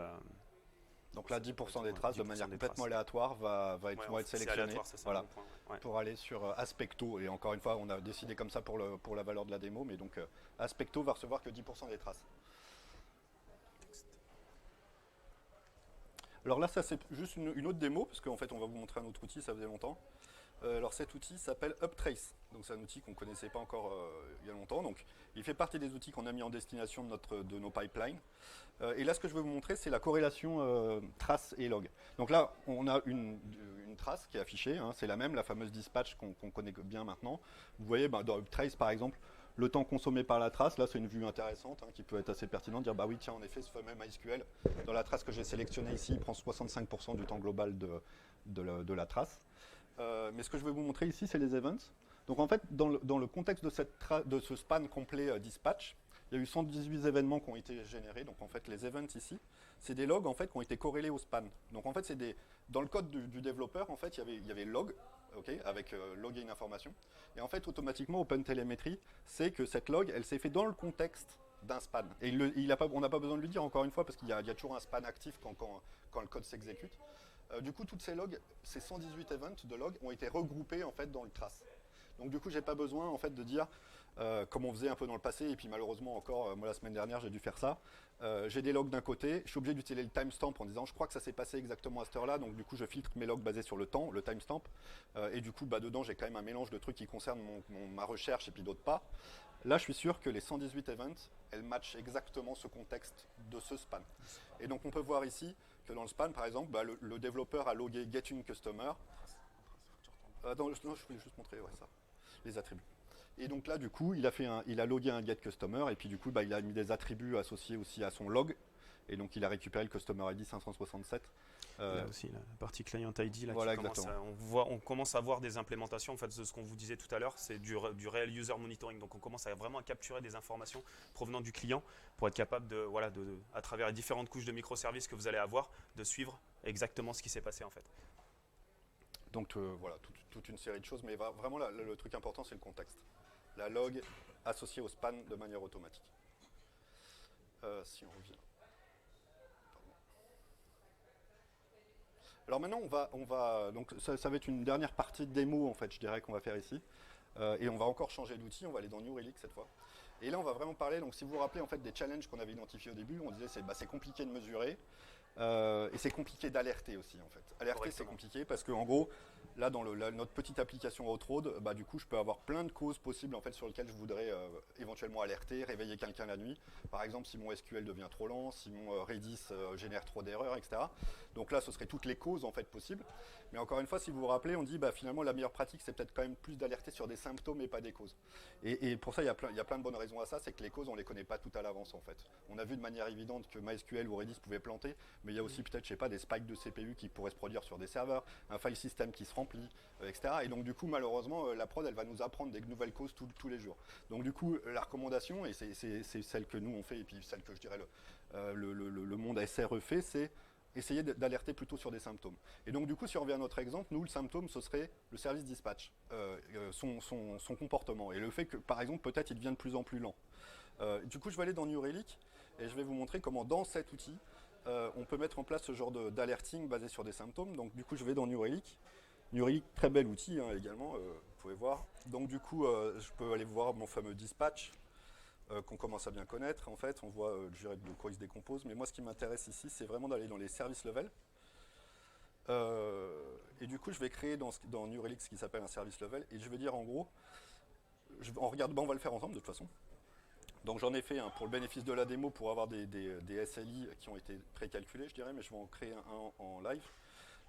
donc là, 10% des traces, de manière complètement aléatoire, vont être sélectionnées voilà, pour aller sur Aspecto. Et encore une fois, on a décidé comme ça pour la valeur de la démo, mais donc Aspecto va recevoir que 10% des traces. Alors là, ça c'est juste une autre démo, parce qu'en fait, on va vous montrer un autre outil, ça faisait longtemps. Alors cet outil s'appelle Uptrace, donc c'est un outil qu'on ne connaissait pas encore il y a longtemps, donc il fait partie des outils qu'on a mis en destination de nos pipelines. Et là ce que je vais vous montrer c'est la corrélation trace et log. Donc là on a une trace qui est affichée, hein, c'est la même, la fameuse dispatch qu'on connaît bien maintenant. Vous voyez dans Uptrace par exemple, le temps consommé par la trace, là c'est une vue intéressante qui peut être assez pertinente, dire bah oui tiens en effet ce fameux MySQL, dans la trace que j'ai sélectionnée ici, il prend 65% du temps global de la trace. Mais ce que je vais vous montrer ici, c'est les events. Donc en fait, dans le contexte de ce span complet dispatch, il y a eu 118 événements qui ont été générés. Donc en fait, les events ici, c'est des logs en fait qui ont été corrélés au span. Donc en fait, dans le code du développeur, en fait, il y avait log, avec log et une information. Et en fait, automatiquement, OpenTelemetry, c'est que cette log, elle s'est faite dans le contexte d'un span. Et on n'a pas besoin de lui dire encore une fois parce qu'il y a toujours un span actif quand le code s'exécute. Du coup, toutes ces logs, ces 118 events de logs ont été regroupés en fait dans le trace. Donc du coup, j'ai pas besoin en fait de dire comme on faisait un peu dans le passé et puis malheureusement encore, moi la semaine dernière j'ai dû faire ça. J'ai des logs d'un côté, je suis obligé d'utiliser le timestamp en disant je crois que ça s'est passé exactement à cette heure-là, donc du coup je filtre mes logs basés sur le temps, le timestamp, et du coup dedans j'ai quand même un mélange de trucs qui concernent ma recherche et puis d'autres pas. Là, je suis sûr que les 118 events, elles matchent exactement ce contexte de ce span. Et donc on peut voir ici que dans le span, par exemple, le développeur a logué getUnCustomer. Je voulais juste montrer ça, les attributs. Et donc là, du coup, il a logué un getCustomer et puis du coup, il a mis des attributs associés aussi à son log. Et donc, il a récupéré le Customer ID 567. Là aussi, la partie Client ID, là, voilà, on commence à voir des implémentations en fait, de ce qu'on vous disait tout à l'heure, c'est du Real User Monitoring. Donc, on commence vraiment à capturer des informations provenant du client pour être capable à travers les différentes couches de microservices que vous allez avoir, de suivre exactement ce qui s'est passé en fait. Donc, voilà, toute une série de choses. Mais vraiment, le truc important, c'est le contexte. La log associée au span de manière automatique. Si on revient. Alors maintenant, donc ça va être une dernière partie de démo en fait, je dirais qu'on va faire ici. Et on va encore changer d'outil, on va aller dans New Relic cette fois. Et là, on va vraiment parler, donc si vous vous rappelez en fait des challenges qu'on avait identifiés au début, on disait c'est compliqué de mesurer et c'est compliqué d'alerter aussi en fait. Alerter c'est compliqué parce que en gros, là dans notre petite application Outroad, du coup je peux avoir plein de causes possibles en fait sur lesquelles je voudrais éventuellement alerter, réveiller quelqu'un la nuit. Par exemple si mon SQL devient trop lent, si mon Redis génère trop d'erreurs, etc. Donc là ce serait toutes les causes en fait possibles. Mais encore une fois, si vous vous rappelez, on dit finalement la meilleure pratique c'est peut-être quand même plus d'alerter sur des symptômes et pas des causes. Et pour ça il y a plein de bonnes raisons à ça, c'est que les causes on les connaît pas tout à l'avance en fait. On a vu de manière évidente que MySQL ou Redis pouvaient planter, mais il y a aussi peut-être, je sais pas, des spikes de CPU qui pourraient se produire sur des serveurs, un file system qui se remplit, etc. Et donc du coup malheureusement la prod elle va nous apprendre des nouvelles causes tous les jours. Donc du coup la recommandation, et c'est celle que nous on fait et puis celle que je dirais le monde SRE fait, c'est essayer d'alerter plutôt sur des symptômes. Et donc du coup, si on revient à notre exemple, nous, le symptôme, ce serait le service dispatch, son comportement, et le fait que, par exemple, peut-être il devient de plus en plus lent. Du coup, je vais aller dans New Relic, et je vais vous montrer comment, dans cet outil, on peut mettre en place ce genre d'alerting basé sur des symptômes. Donc du coup, je vais dans New Relic. New Relic, très bel outil également, vous pouvez voir. Donc du coup, je peux aller voir mon fameux dispatch qu'on commence à bien connaître. En fait, on voit de quoi il se décompose. Mais moi, ce qui m'intéresse ici, c'est vraiment d'aller dans les services level. Et du coup, je vais créer dans New Relic ce qui s'appelle un service level. Et je vais dire en gros, on va le faire ensemble de toute façon. Donc j'en ai fait un pour le bénéfice de la démo pour avoir des SLI qui ont été précalculés, je dirais, mais je vais en créer un en live.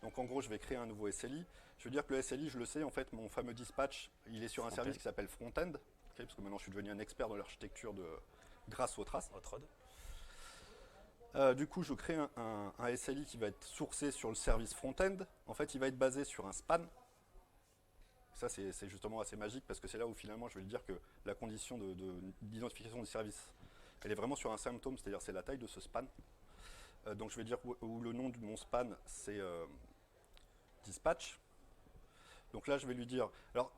Donc en gros, je vais créer un nouveau SLI. Je veux dire que le SLI, je le sais, en fait, mon fameux dispatch, il est sur un service qui s'appelle Frontend, parce que maintenant je suis devenu un expert dans l'architecture grâce aux traces. Du coup, je crée un SLI qui va être sourcé sur le service Frontend. En fait, il va être basé sur un span. Ça, c'est justement assez magique parce que c'est là où finalement, je vais le dire que la condition d'identification du service, elle est vraiment sur un symptôme, c'est-à-dire c'est la taille de ce span. Donc je vais dire où le nom de mon span, c'est dispatch. Donc là, je vais lui dire... Alors,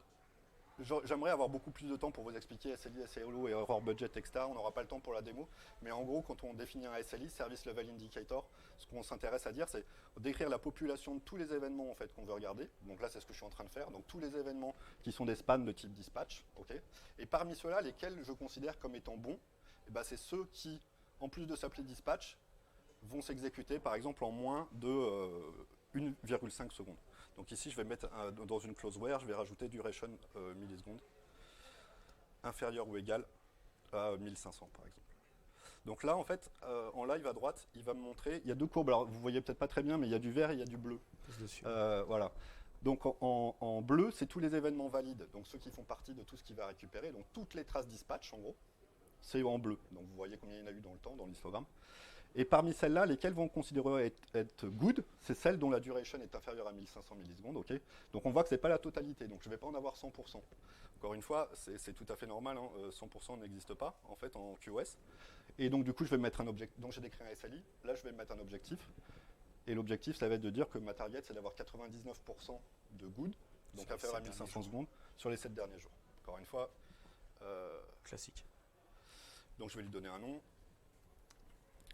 j'aimerais avoir beaucoup plus de temps pour vous expliquer SLI, SLO et error budget, etc. On n'aura pas le temps pour la démo. Mais en gros, quand on définit un SLI, Service Level Indicator, ce qu'on s'intéresse à dire, c'est décrire la population de tous les événements en fait, qu'on veut regarder. Donc là, c'est ce que je suis en train de faire. Donc tous les événements qui sont des spans de type dispatch. Okay. Et parmi ceux-là, lesquels je considère comme étant bons, eh ben, c'est ceux qui, en plus de s'appeler dispatch, vont s'exécuter par exemple en moins de 1,5 secondes. Donc ici, je vais mettre dans une clause where, je vais rajouter duration millisecondes inférieur ou égal à 1500 par exemple. Donc là, en fait, en live à droite, il va me montrer, il y a deux courbes. Alors, vous voyez peut-être pas très bien, mais il y a du vert et il y a du bleu. Voilà. Donc en bleu, c'est tous les événements valides, donc ceux qui font partie de tout ce qu'il va récupérer, donc toutes les traces dispatch en gros, c'est en bleu. Donc vous voyez combien il y en a eu dans le temps, dans l'histogramme. Et parmi celles-là, lesquelles vont considérer être good, c'est celles dont la duration est inférieure à 1500 millisecondes. Okay, donc on voit que ce n'est pas la totalité, donc je ne vais pas en avoir 100%. Encore une fois, c'est tout à fait normal, hein, 100% n'existe pas en fait en QoS. Et donc du coup, je vais mettre un objectif. Donc j'ai décrit un SLI, là je vais mettre un objectif. Et l'objectif, ça va être de dire que ma target, c'est d'avoir 99% de good, donc inférieur à 1500 secondes, sur les 7 derniers jours. Encore une fois. Classique. Donc je vais lui donner un nom.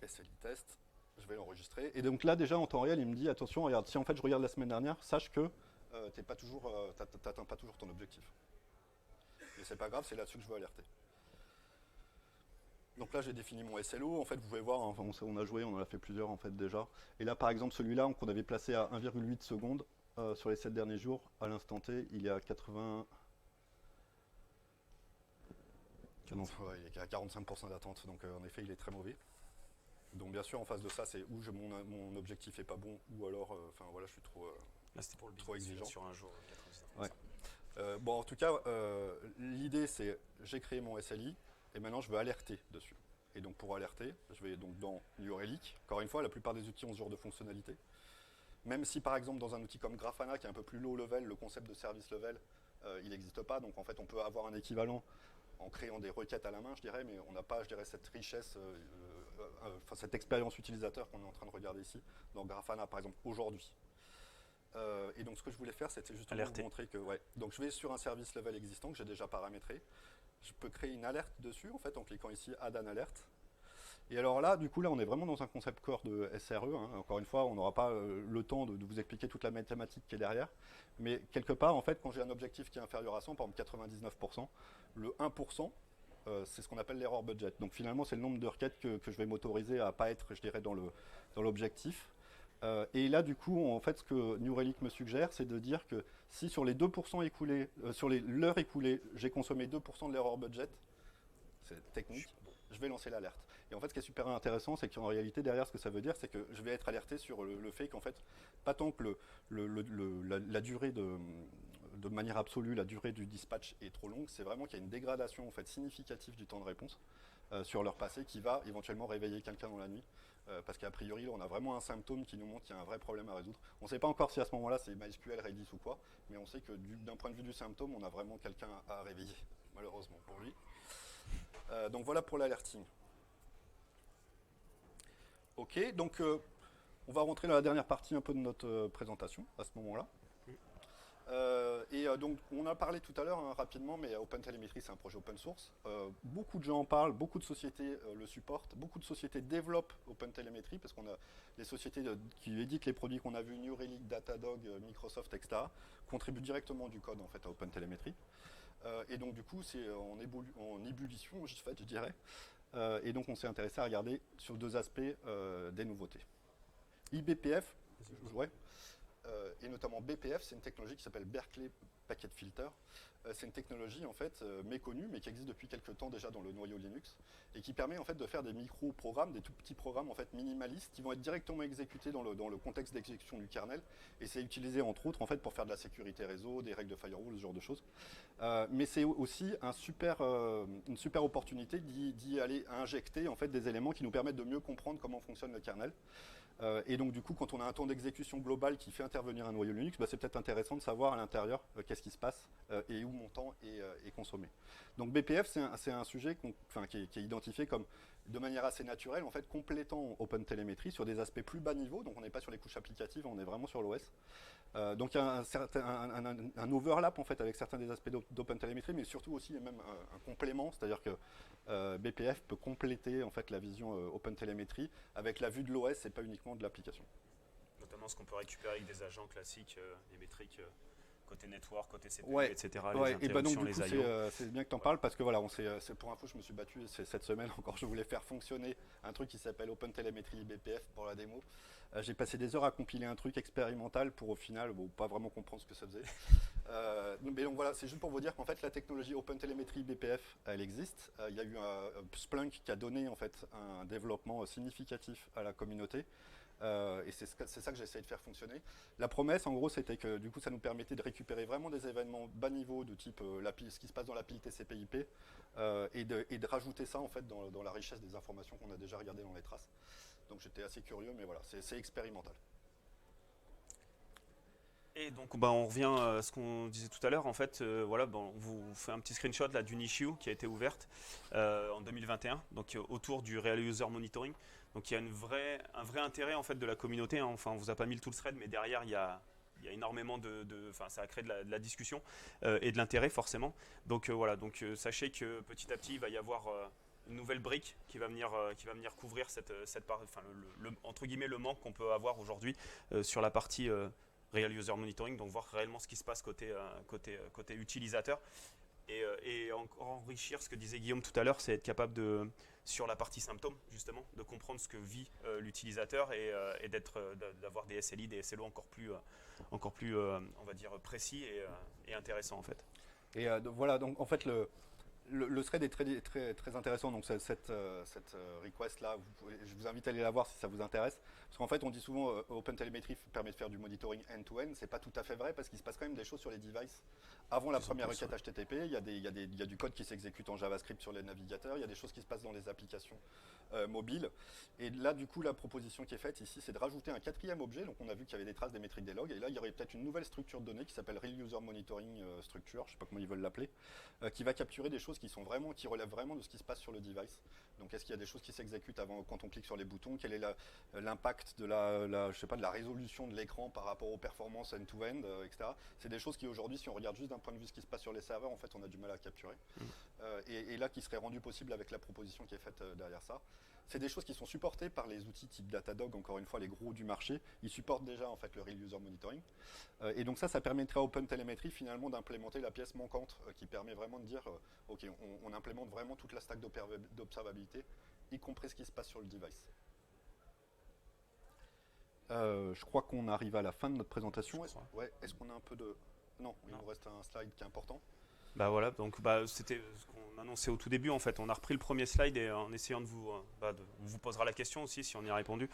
SLI test, je vais l'enregistrer. Et donc là, déjà en temps réel, il me dit attention, regarde, si en fait je regarde la semaine dernière, sache que tu n'atteins pas toujours ton objectif. Mais c'est pas grave, c'est là-dessus que je veux alerter. Donc là, j'ai défini mon SLO. En fait, vous pouvez voir, hein, on a joué, on en a fait plusieurs en fait déjà. Et là, par exemple, celui-là qu'on avait placé à 1,8 secondes sur les 7 derniers jours, à l'instant T, il est à 80. Non, ouais, il est à 45% d'attente, donc en effet, il est très mauvais. Donc bien sûr, en face de ça, c'est où mon objectif est pas bon, ou alors, voilà, je suis trop, là, c'était pour le trop exigeant. Sur un jour, 99%. Ouais. Bon, en tout cas, l'idée, c'est j'ai créé mon SLI, et maintenant, je veux alerter dessus. Et donc, pour alerter, je vais donc dans New Relic. Encore une fois, la plupart des outils ont ce genre de fonctionnalité. Même si, par exemple, dans un outil comme Grafana, qui est un peu plus low level, le concept de service level, il n'existe pas. Donc, en fait, on peut avoir un équivalent en créant des requêtes à la main, je dirais, mais on n'a pas, je dirais, cette richesse, cette expérience utilisateur qu'on est en train de regarder ici, dans Grafana, par exemple, aujourd'hui. Et donc, ce que je voulais faire, c'était justement vous montrer que, ouais, donc je vais sur un service level existant que j'ai déjà paramétré. Je peux créer une alerte dessus, en fait, en cliquant ici « Add an alert ». Et alors là, du coup, là, on est vraiment dans un concept core de SRE. Hein. Encore une fois, on n'aura pas le temps de vous expliquer toute la mathématique qui est derrière. Mais quelque part, en fait, quand j'ai un objectif qui est inférieur à 100, par exemple 99%, le 1%, c'est ce qu'on appelle l'error budget. Donc finalement, c'est le nombre de requêtes que je vais m'autoriser à ne pas être, je dirais, dans l'objectif. Et là, du coup, en fait, ce que New Relic me suggère, c'est de dire que si sur les 2% écoulés, sur l'heure écoulée, j'ai consommé 2% de l'error budget, c'est technique, je vais lancer l'alerte. Et en fait, ce qui est super intéressant, c'est qu'en réalité, derrière, ce que ça veut dire, c'est que je vais être alerté sur le fait qu'en fait, pas tant que la durée de manière absolue, la durée du dispatch est trop longue, c'est vraiment qu'il y a une dégradation en fait, significative du temps de réponse sur l'heure passée qui va éventuellement réveiller quelqu'un dans la nuit. Parce qu'a priori, là, on a vraiment un symptôme qui nous montre qu'il y a un vrai problème à résoudre. On ne sait pas encore si à ce moment-là, c'est MySQL, Redis ou quoi, mais on sait que d'un point de vue du symptôme, on a vraiment quelqu'un à réveiller, malheureusement pour lui. Donc voilà pour l'alerting. Ok, donc on va rentrer dans la dernière partie un peu de notre présentation à ce moment-là. Donc, on a parlé tout à l'heure rapidement, mais OpenTelemetry, c'est un projet open source. Beaucoup de gens en parlent, beaucoup de sociétés le supportent, beaucoup de sociétés développent OpenTelemetry parce qu'on a les sociétés qui éditent les produits qu'on a vus, New Relic, Datadog, Microsoft, etc., contribuent directement du code en fait à OpenTelemetry. Et donc, du coup, c'est en ébullition, je dirais. Et donc, on s'est intéressé à regarder sur deux aspects des nouveautés. IBPF, ouais. Et notamment BPF, c'est une technologie qui s'appelle Berkeley Packet Filter. C'est une technologie en fait méconnue, mais qui existe depuis quelques temps déjà dans le noyau Linux, et qui permet en fait de faire des micro-programmes, des tout petits programmes en fait minimalistes, qui vont être directement exécutés dans le contexte d'exécution du kernel. Et c'est utilisé entre autres en fait pour faire de la sécurité réseau, des règles de firewall, ce genre de choses. Mais c'est aussi une super opportunité d'y aller injecter en fait des éléments qui nous permettent de mieux comprendre comment fonctionne le kernel. Et donc du coup, quand on a un temps d'exécution global qui fait intervenir un noyau Linux, c'est peut-être intéressant de savoir à l'intérieur qu'est-ce qui se passe et où mon temps est consommé. Donc BPF, c'est un sujet qui est identifié comme de manière assez naturelle, en fait, complétant OpenTelemetry sur des aspects plus bas niveau. Donc on n'est pas sur les couches applicatives, on est vraiment sur l'OS. Donc il y a un overlap en fait avec certains des aspects d'OpenTelemetry, mais surtout aussi même un complément, c'est-à-dire que BPF peut compléter en fait la vision OpenTelemetry avec la vue de l'OS et pas uniquement de l'application. Notamment ce qu'on peut récupérer avec des agents classiques, des métriques côté network, côté CPU, ouais, etc. Ouais, les interruptions, donc, du coup, les IO. c'est bien que tu en parles parce que voilà, c'est pour info, je me suis battu cette semaine encore. Je voulais faire fonctionner un truc qui s'appelle OpenTelemetry BPF pour la démo. J'ai passé des heures à compiler un truc expérimental pour au final pas vraiment comprendre ce que ça faisait. Mais donc voilà, c'est juste pour vous dire qu'en fait la technologie OpenTelemetry BPF, elle existe. Il y a eu un Splunk qui a donné en fait un développement significatif à la communauté. Et c'est ça que j'essaie de faire fonctionner. La promesse, en gros, c'était que du coup, ça nous permettait de récupérer vraiment des événements bas niveau de type ce qui se passe dans la pile TCP/IP et de rajouter ça en fait dans la richesse des informations qu'on a déjà regardées dans les traces. Donc j'étais assez curieux, mais voilà, c'est expérimental. Et donc on revient à ce qu'on disait tout à l'heure. En fait, on vous fait un petit screenshot là d'une issue qui a été ouverte en 2021, donc autour du Real User Monitoring. Donc il y a un vrai intérêt en fait de la communauté. Hein. Enfin, on vous a pas mis tout le thread, mais derrière il y a énormément ça a créé de la discussion et de l'intérêt forcément. Donc sachez que petit à petit il va y avoir une nouvelle brique qui va venir couvrir cette part, enfin entre guillemets le manque qu'on peut avoir aujourd'hui sur la partie Real User Monitoring, donc voir réellement ce qui se passe côté utilisateur. Et enrichir ce que disait Guillaume tout à l'heure, c'est être capable sur la partie symptômes justement, de comprendre ce que vit l'utilisateur et d'avoir des SLI, des SLO encore plus on va dire précis et intéressants en fait. Et voilà, donc en fait le thread est très intéressant, donc cette request là, je vous invite à aller la voir si ça vous intéresse. Parce qu'en fait, on dit souvent OpenTelemetry permet de faire du monitoring end-to-end, c'est pas tout à fait vrai parce qu'il se passe quand même des choses sur les devices. Avant la première requête HTTP, il y a du code qui s'exécute en JavaScript sur les navigateurs, il y a des choses qui se passent dans les applications mobiles. Et là, du coup, la proposition qui est faite ici, c'est de rajouter un quatrième objet. Donc on a vu qu'il y avait des traces des métriques des logs, et là, il y aurait peut-être une nouvelle structure de données qui s'appelle Real User Monitoring Structure, je sais pas comment ils veulent l'appeler, qui va capturer des choses qui relèvent vraiment de ce qui se passe sur le device. Donc est-ce qu'il y a des choses qui s'exécutent avant quand on clique sur les boutons? Quel est l'impact de la résolution de l'écran par rapport aux performances end-to-end, etc. C'est des choses qui aujourd'hui, si on regarde juste d'un point de vue ce qui se passe sur les serveurs, en fait, on a du mal à capturer. Et là, qui serait rendu possible avec la proposition qui est faite derrière ça. C'est des choses qui sont supportées par les outils type Datadog, encore une fois les gros du marché. Ils supportent déjà en fait le Real User Monitoring. Et donc ça permettrait à OpenTelemetry finalement d'implémenter la pièce manquante qui permet vraiment de dire ok, on implémente vraiment toute la stack d'observabilité, y compris ce qui se passe sur le device. Je crois qu'on arrive à la fin de notre présentation. Est-ce qu'on a un peu de... Non, il nous reste un slide qui est important. Bah voilà, donc c'était ce qu'on annonçait au tout début en fait. On a repris le premier slide et en essayant de on vous posera la question aussi si on y a répondu.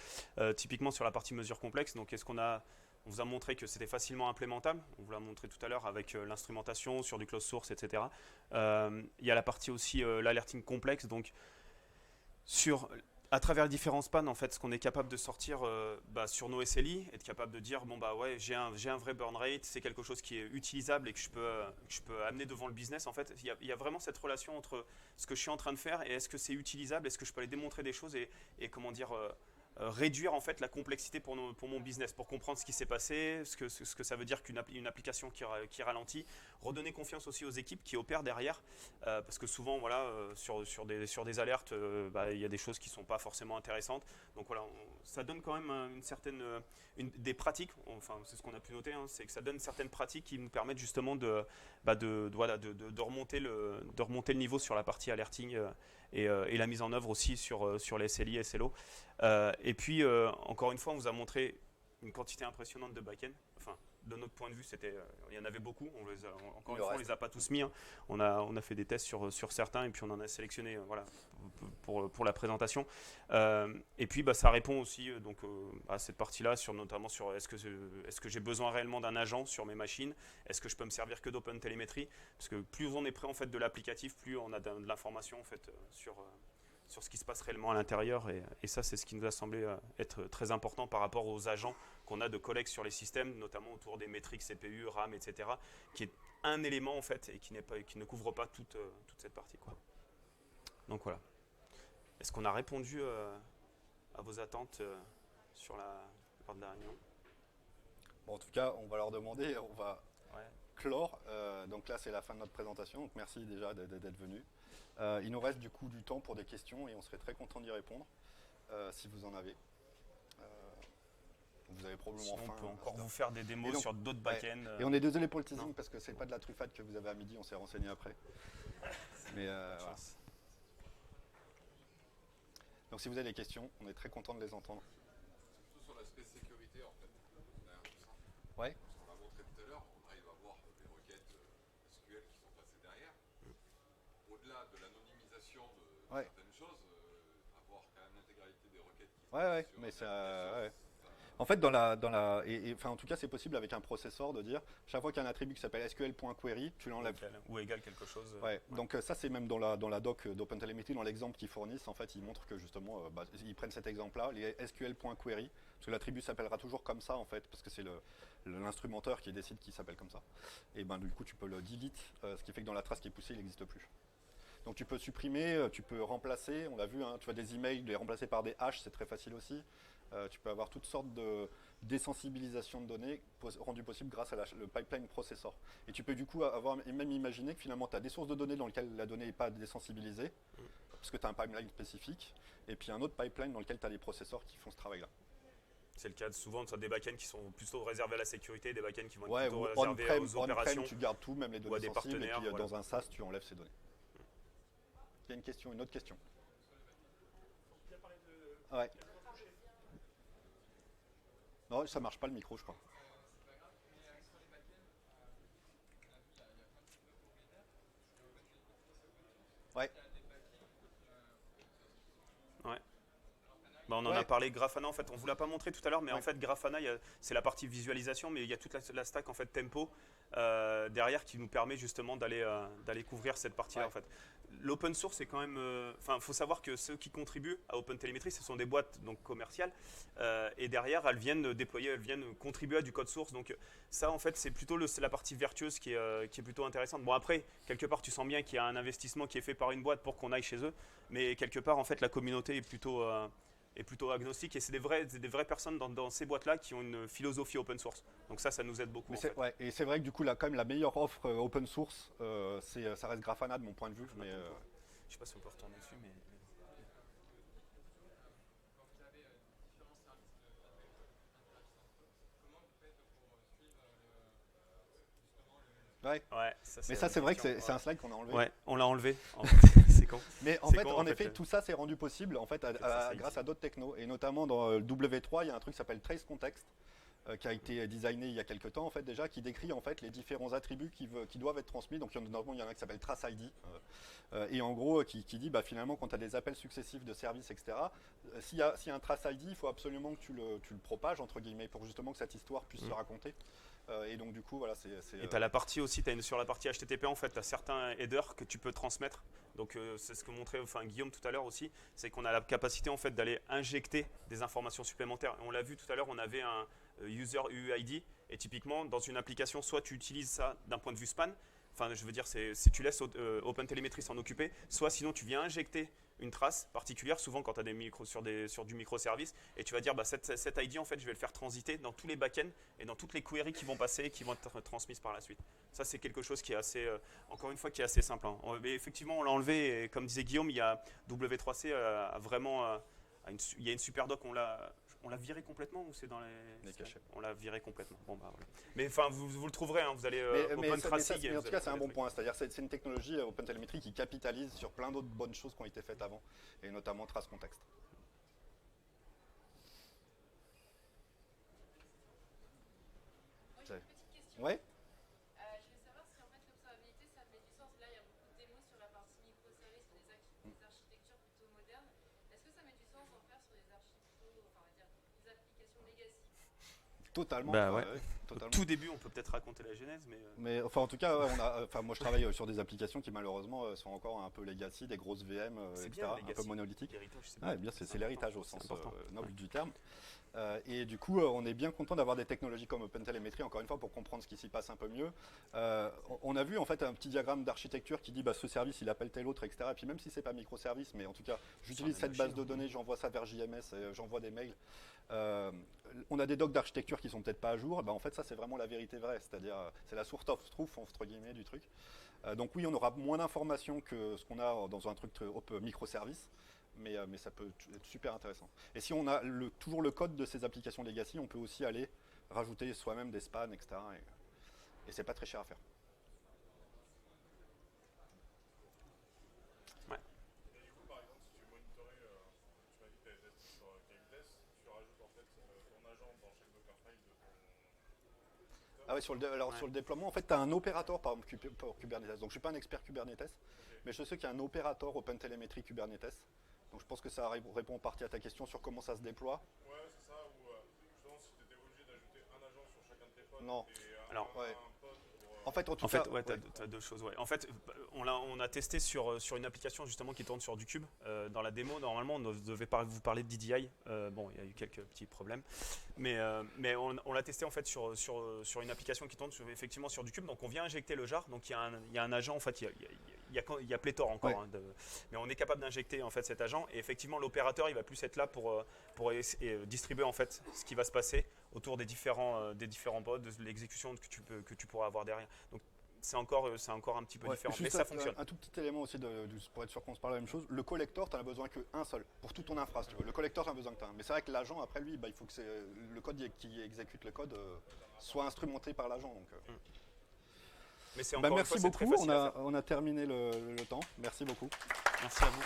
Typiquement sur la partie mesure complexe, donc on vous a montré que c'était facilement implémentable. On vous l'a montré tout à l'heure avec l'instrumentation sur du closed source, etc. Il y a la partie aussi l'alerting complexe, donc à travers les différents spans, en fait, ce qu'on est capable de sortir sur nos SLI, être capable de dire j'ai un vrai burn rate, c'est quelque chose qui est utilisable et que je peux amener devant le business. En fait, il y a vraiment cette relation entre ce que je suis en train de faire et est-ce que c'est utilisable, est-ce que je peux aller démontrer des choses et comment dire réduire en fait la complexité pour mon business, pour comprendre ce qui s'est passé, ce que ça veut dire qu'une application qui ralentit, redonner confiance aussi aux équipes qui opèrent derrière, parce que souvent voilà, sur des alertes, il y a des choses qui ne sont pas forcément intéressantes. Donc voilà, ça donne quand même une certaine, des pratiques, enfin c'est ce qu'on a pu noter, hein, c'est que ça donne certaines pratiques qui nous permettent justement de remonter le niveau sur la partie alerting et la mise en œuvre aussi sur les SLI et SLO. Et puis, encore une fois, on vous a montré une quantité impressionnante de back-end. Enfin, de notre point de vue, il y en avait beaucoup. Encore une fois, on ne les a pas tous mis. Hein. On a fait des tests sur certains et puis on en a sélectionné voilà, pour la présentation. Et puis, ça répond aussi à cette partie-là, notamment sur est-ce que j'ai besoin réellement d'un agent sur mes machines? Est-ce que je peux me servir que d'OpenTelemetry? Parce que plus on est près en fait, de l'applicatif, plus on a de l'information en fait, sur ce qui se passe réellement à l'intérieur. Et ça, c'est ce qui nous a semblé être très important par rapport aux agents qu'on a de collègues sur les systèmes, notamment autour des métriques CPU, RAM, etc., qui est un élément en fait et qui ne couvre pas toute cette partie, quoi. Donc voilà. Est-ce qu'on a répondu à vos attentes sur lors de la réunion? Bon, en tout cas, on va leur demander, on va Ouais. clore. Donc là, c'est la fin de notre présentation. Donc merci déjà d'être venu. Il nous reste du coup du temps pour des questions et on serait très content d'y répondre si vous en avez. Vous avez probablement Sinon, faim. on peut encore vous faire des démos sur d'autres back-ends. Et on est désolé pour le teasing Non. parce que c'est pas de la truffade que vous avez à midi, on s'est renseigné après. Mais voilà. Donc si vous avez des questions, on est très content de les entendre. C'est plutôt sur l'aspect sécurité en fait. Ouais. Ce qu'on a montré tout à l'heure, on arrive à voir les requêtes SQL qui sont passées derrière. Au-delà de l'anonymisation de certaines choses, avoir quand même l'intégralité des requêtes qui sont Ouais, sur mais l'application. en fait, en tout cas, c'est possible avec un processeur de dire chaque fois qu'il y a un attribut qui s'appelle SQL.query, tu l'enlèves. Ou égal quelque chose. Ouais. Donc ça, c'est même dans la doc d'OpenTelemetry, dans l'exemple qu'ils fournissent, en fait, ils montrent que justement, ils prennent cet exemple-là, les SQL.query, parce que l'attribut s'appellera toujours comme ça, en fait, parce que c'est l'instrumenteur qui décide qu'il s'appelle comme ça. Et du coup, tu peux le delete, ce qui fait que dans la trace qui est poussée, il n'existe plus. Donc tu peux supprimer, tu peux remplacer, on l'a vu, hein, tu as des emails, les remplacer par des hashes, c'est très facile aussi. Tu peux avoir toutes sortes de désensibilisation de données rendues possibles grâce à le pipeline processor. Et tu peux du coup même imaginer que finalement tu as des sources de données dans lesquelles la donnée n'est pas désensibilisée, parce que tu as un pipeline spécifique, et puis un autre pipeline dans lequel tu as des processeurs qui font ce travail-là. C'est le cas souvent de des backends qui sont plutôt réservés à la sécurité, des backends qui vont être Ouais, plutôt réservés aux opérations. tu gardes tout, même les données des sensibles, et puis partenaires, voilà. dans un SaaS, tu enlèves ces données. Il y a une autre question. Ouais. Non, ça marche pas le micro, je crois. Ouais. Ouais. On en a parlé, Grafana, en fait, on ne vous l'a pas montré tout à l'heure, mais en fait, Grafana, c'est la partie visualisation, mais il y a toute la stack en fait, Tempo derrière qui nous permet justement d'aller couvrir cette partie-là. En fait. L'open source, c'est quand même. Il faut savoir que ceux qui contribuent à OpenTelemetry, ce sont des boîtes donc, commerciales, et derrière, elles viennent contribuer à du code source. Donc, ça, en fait, c'est plutôt la partie vertueuse qui est plutôt intéressante. Bon, après, quelque part, tu sens bien qu'il y a un investissement qui est fait par une boîte pour qu'on aille chez eux, mais quelque part, en fait, la communauté est plutôt agnostique et c'est des vraies personnes dans ces boîtes-là qui ont une philosophie open source. Donc ça nous aide beaucoup. Et c'est vrai que du coup, là, quand même, la meilleure offre open source, ça reste Grafana de mon point de vue. Mais, je sais pas si on peut retourner dessus, mais... Quand vous avez différents services comment vous faites pour suivre mais ça, c'est vrai que c'est un slide qu'on a enlevé. Ouais, on l'a enlevé. En fait. C'est con. Mais en effet, tout ça c'est rendu possible en fait, grâce à d'autres technos. Et notamment dans W3, il y a un truc qui s'appelle Trace Context, qui a été designé il y a quelques temps en fait déjà, qui décrit en fait les différents attributs qui doivent être transmis. Donc normalement il y en a un qui s'appelle Trace ID, et en gros qui dit finalement quand tu as des appels successifs de services, etc. S'il y a un Trace ID, il faut absolument que tu le propages entre guillemets pour justement que cette histoire puisse se raconter. Et donc du coup voilà et tu as la partie aussi, sur la partie HTTP en fait, tu as certains headers que tu peux transmettre. Donc c'est ce que montrait Guillaume tout à l'heure aussi, c'est qu'on a la capacité en fait d'aller injecter des informations supplémentaires. Et on l'a vu tout à l'heure, on avait un user UUID et typiquement dans une application, soit tu utilises ça d'un point de vue span, enfin je veux dire si tu laisses OpenTelemetry s'en occuper, soit sinon tu viens injecter une trace particulière, souvent quand tu as sur du microservice, et tu vas dire cet ID, en fait, je vais le faire transiter dans tous les backends et dans toutes les queries qui vont passer et qui vont être transmises par la suite. Ça, c'est quelque chose qui est assez, encore une fois, qui est assez simple. Hein. Mais effectivement, on l'a enlevé, et comme disait Guillaume, il y a W3C a vraiment, il y a une super doc, on l'a viré complètement ou c'est dans les cachets. On l'a viré complètement. Bon, bah, voilà. Mais enfin, vous le trouverez, hein, vous allez mais en tout cas, c'est un bon point. point. C'est-à-dire c'est une technologie OpenTelemetry qui capitalise sur plein d'autres bonnes choses qui ont été faites avant, et notamment trace contexte. Moi, j'ai une petite question. Ouais. Je voulais savoir si en fait l'observabilité ça met du sens. Là, il y a beaucoup de démos sur la partie microservices, des architectures plutôt modernes. Est-ce que ça met du sens d'en faire sur des architectures, enfin, on va dire, des applications legacy? Totalement. Bah ouais. Totalement. Au tout début, on peut peut-être raconter la genèse, Mais enfin, en tout cas, ouais, moi je travaille sur des applications qui malheureusement sont encore un peu legacy, des grosses VM, c'est etc., bien, un peu monolithiques. l'héritage, c'est Ouais, bien, c'est l'héritage au sens important. noble du terme. Et du coup, on est bien content d'avoir des technologies comme OpenTelemetry, encore une fois, pour comprendre ce qui s'y passe un peu mieux. On a vu en fait un petit diagramme d'architecture qui dit ce service, il appelle tel autre, etc. Et puis même si c'est pas microservice, mais en tout cas, j'utilise cette base de données, j'envoie ça vers JMS, j'envoie des mails. On a des docs d'architecture qui sont peut-être pas à jour. En fait, ça, c'est vraiment la vérité vraie, c'est-à-dire c'est la source of truth entre guillemets du truc. Donc oui, on aura moins d'informations que ce qu'on a dans un truc microservice. Mais ça peut être super intéressant. Et si on a toujours le code de ces applications legacy, on peut aussi aller rajouter soi-même des spans, etc. Et c'est pas très cher à faire. Ouais. Et du coup, par exemple, si tu veux monitorer, tu m'as dit que tu avais testé sur KMTest, tu rajoutes en fait ton agent dans chaque Dockerfile de ton... Ah ouais, sur le déploiement, en fait, tu as un opérateur par exemple, pour Kubernetes. Donc je ne suis pas un expert Kubernetes, mais je sais qu'il y a un opérateur OpenTelemetry Kubernetes. Donc je pense que ça répond en partie à ta question sur comment ça se déploie. Ouais, c'est ça, ou justement si tu étais obligé d'ajouter un agent sur chacun de tes pods Non. et Alors, un ouais. pod pour... En fait, ouais, tu as deux choses. Ouais. En fait, on a testé sur une application justement qui tourne sur du cube. Dans la démo, normalement, on devait vous parler de DDI. Bon, il y a eu quelques petits problèmes. Mais on l'a testé en fait sur une application qui tourne effectivement sur du cube. Donc on vient injecter le jar. Donc il y a un agent, en fait, il y a pléthore encore. Ouais. Hein, mais on est capable d'injecter en fait cet agent. Et effectivement, l'opérateur, il va plus être là pour distribuer en fait ce qui va se passer autour des différents pods, de l'exécution que tu pourras avoir derrière. Donc c'est encore un petit peu différent, mais ça fonctionne. Un tout petit élément aussi, pour être sûr qu'on se parle de la même chose, le collector, tu n'en as besoin qu'un seul, pour toute ton infra, si tu veux. Le collector, tu n'en as besoin que un. Mais c'est vrai que l'agent, après lui, il faut que le code qui exécute le code soit instrumenté par l'agent. Mais c'est encore merci une fois, c'est beaucoup, très facile à faire. on a terminé le temps. Merci beaucoup. Merci à vous.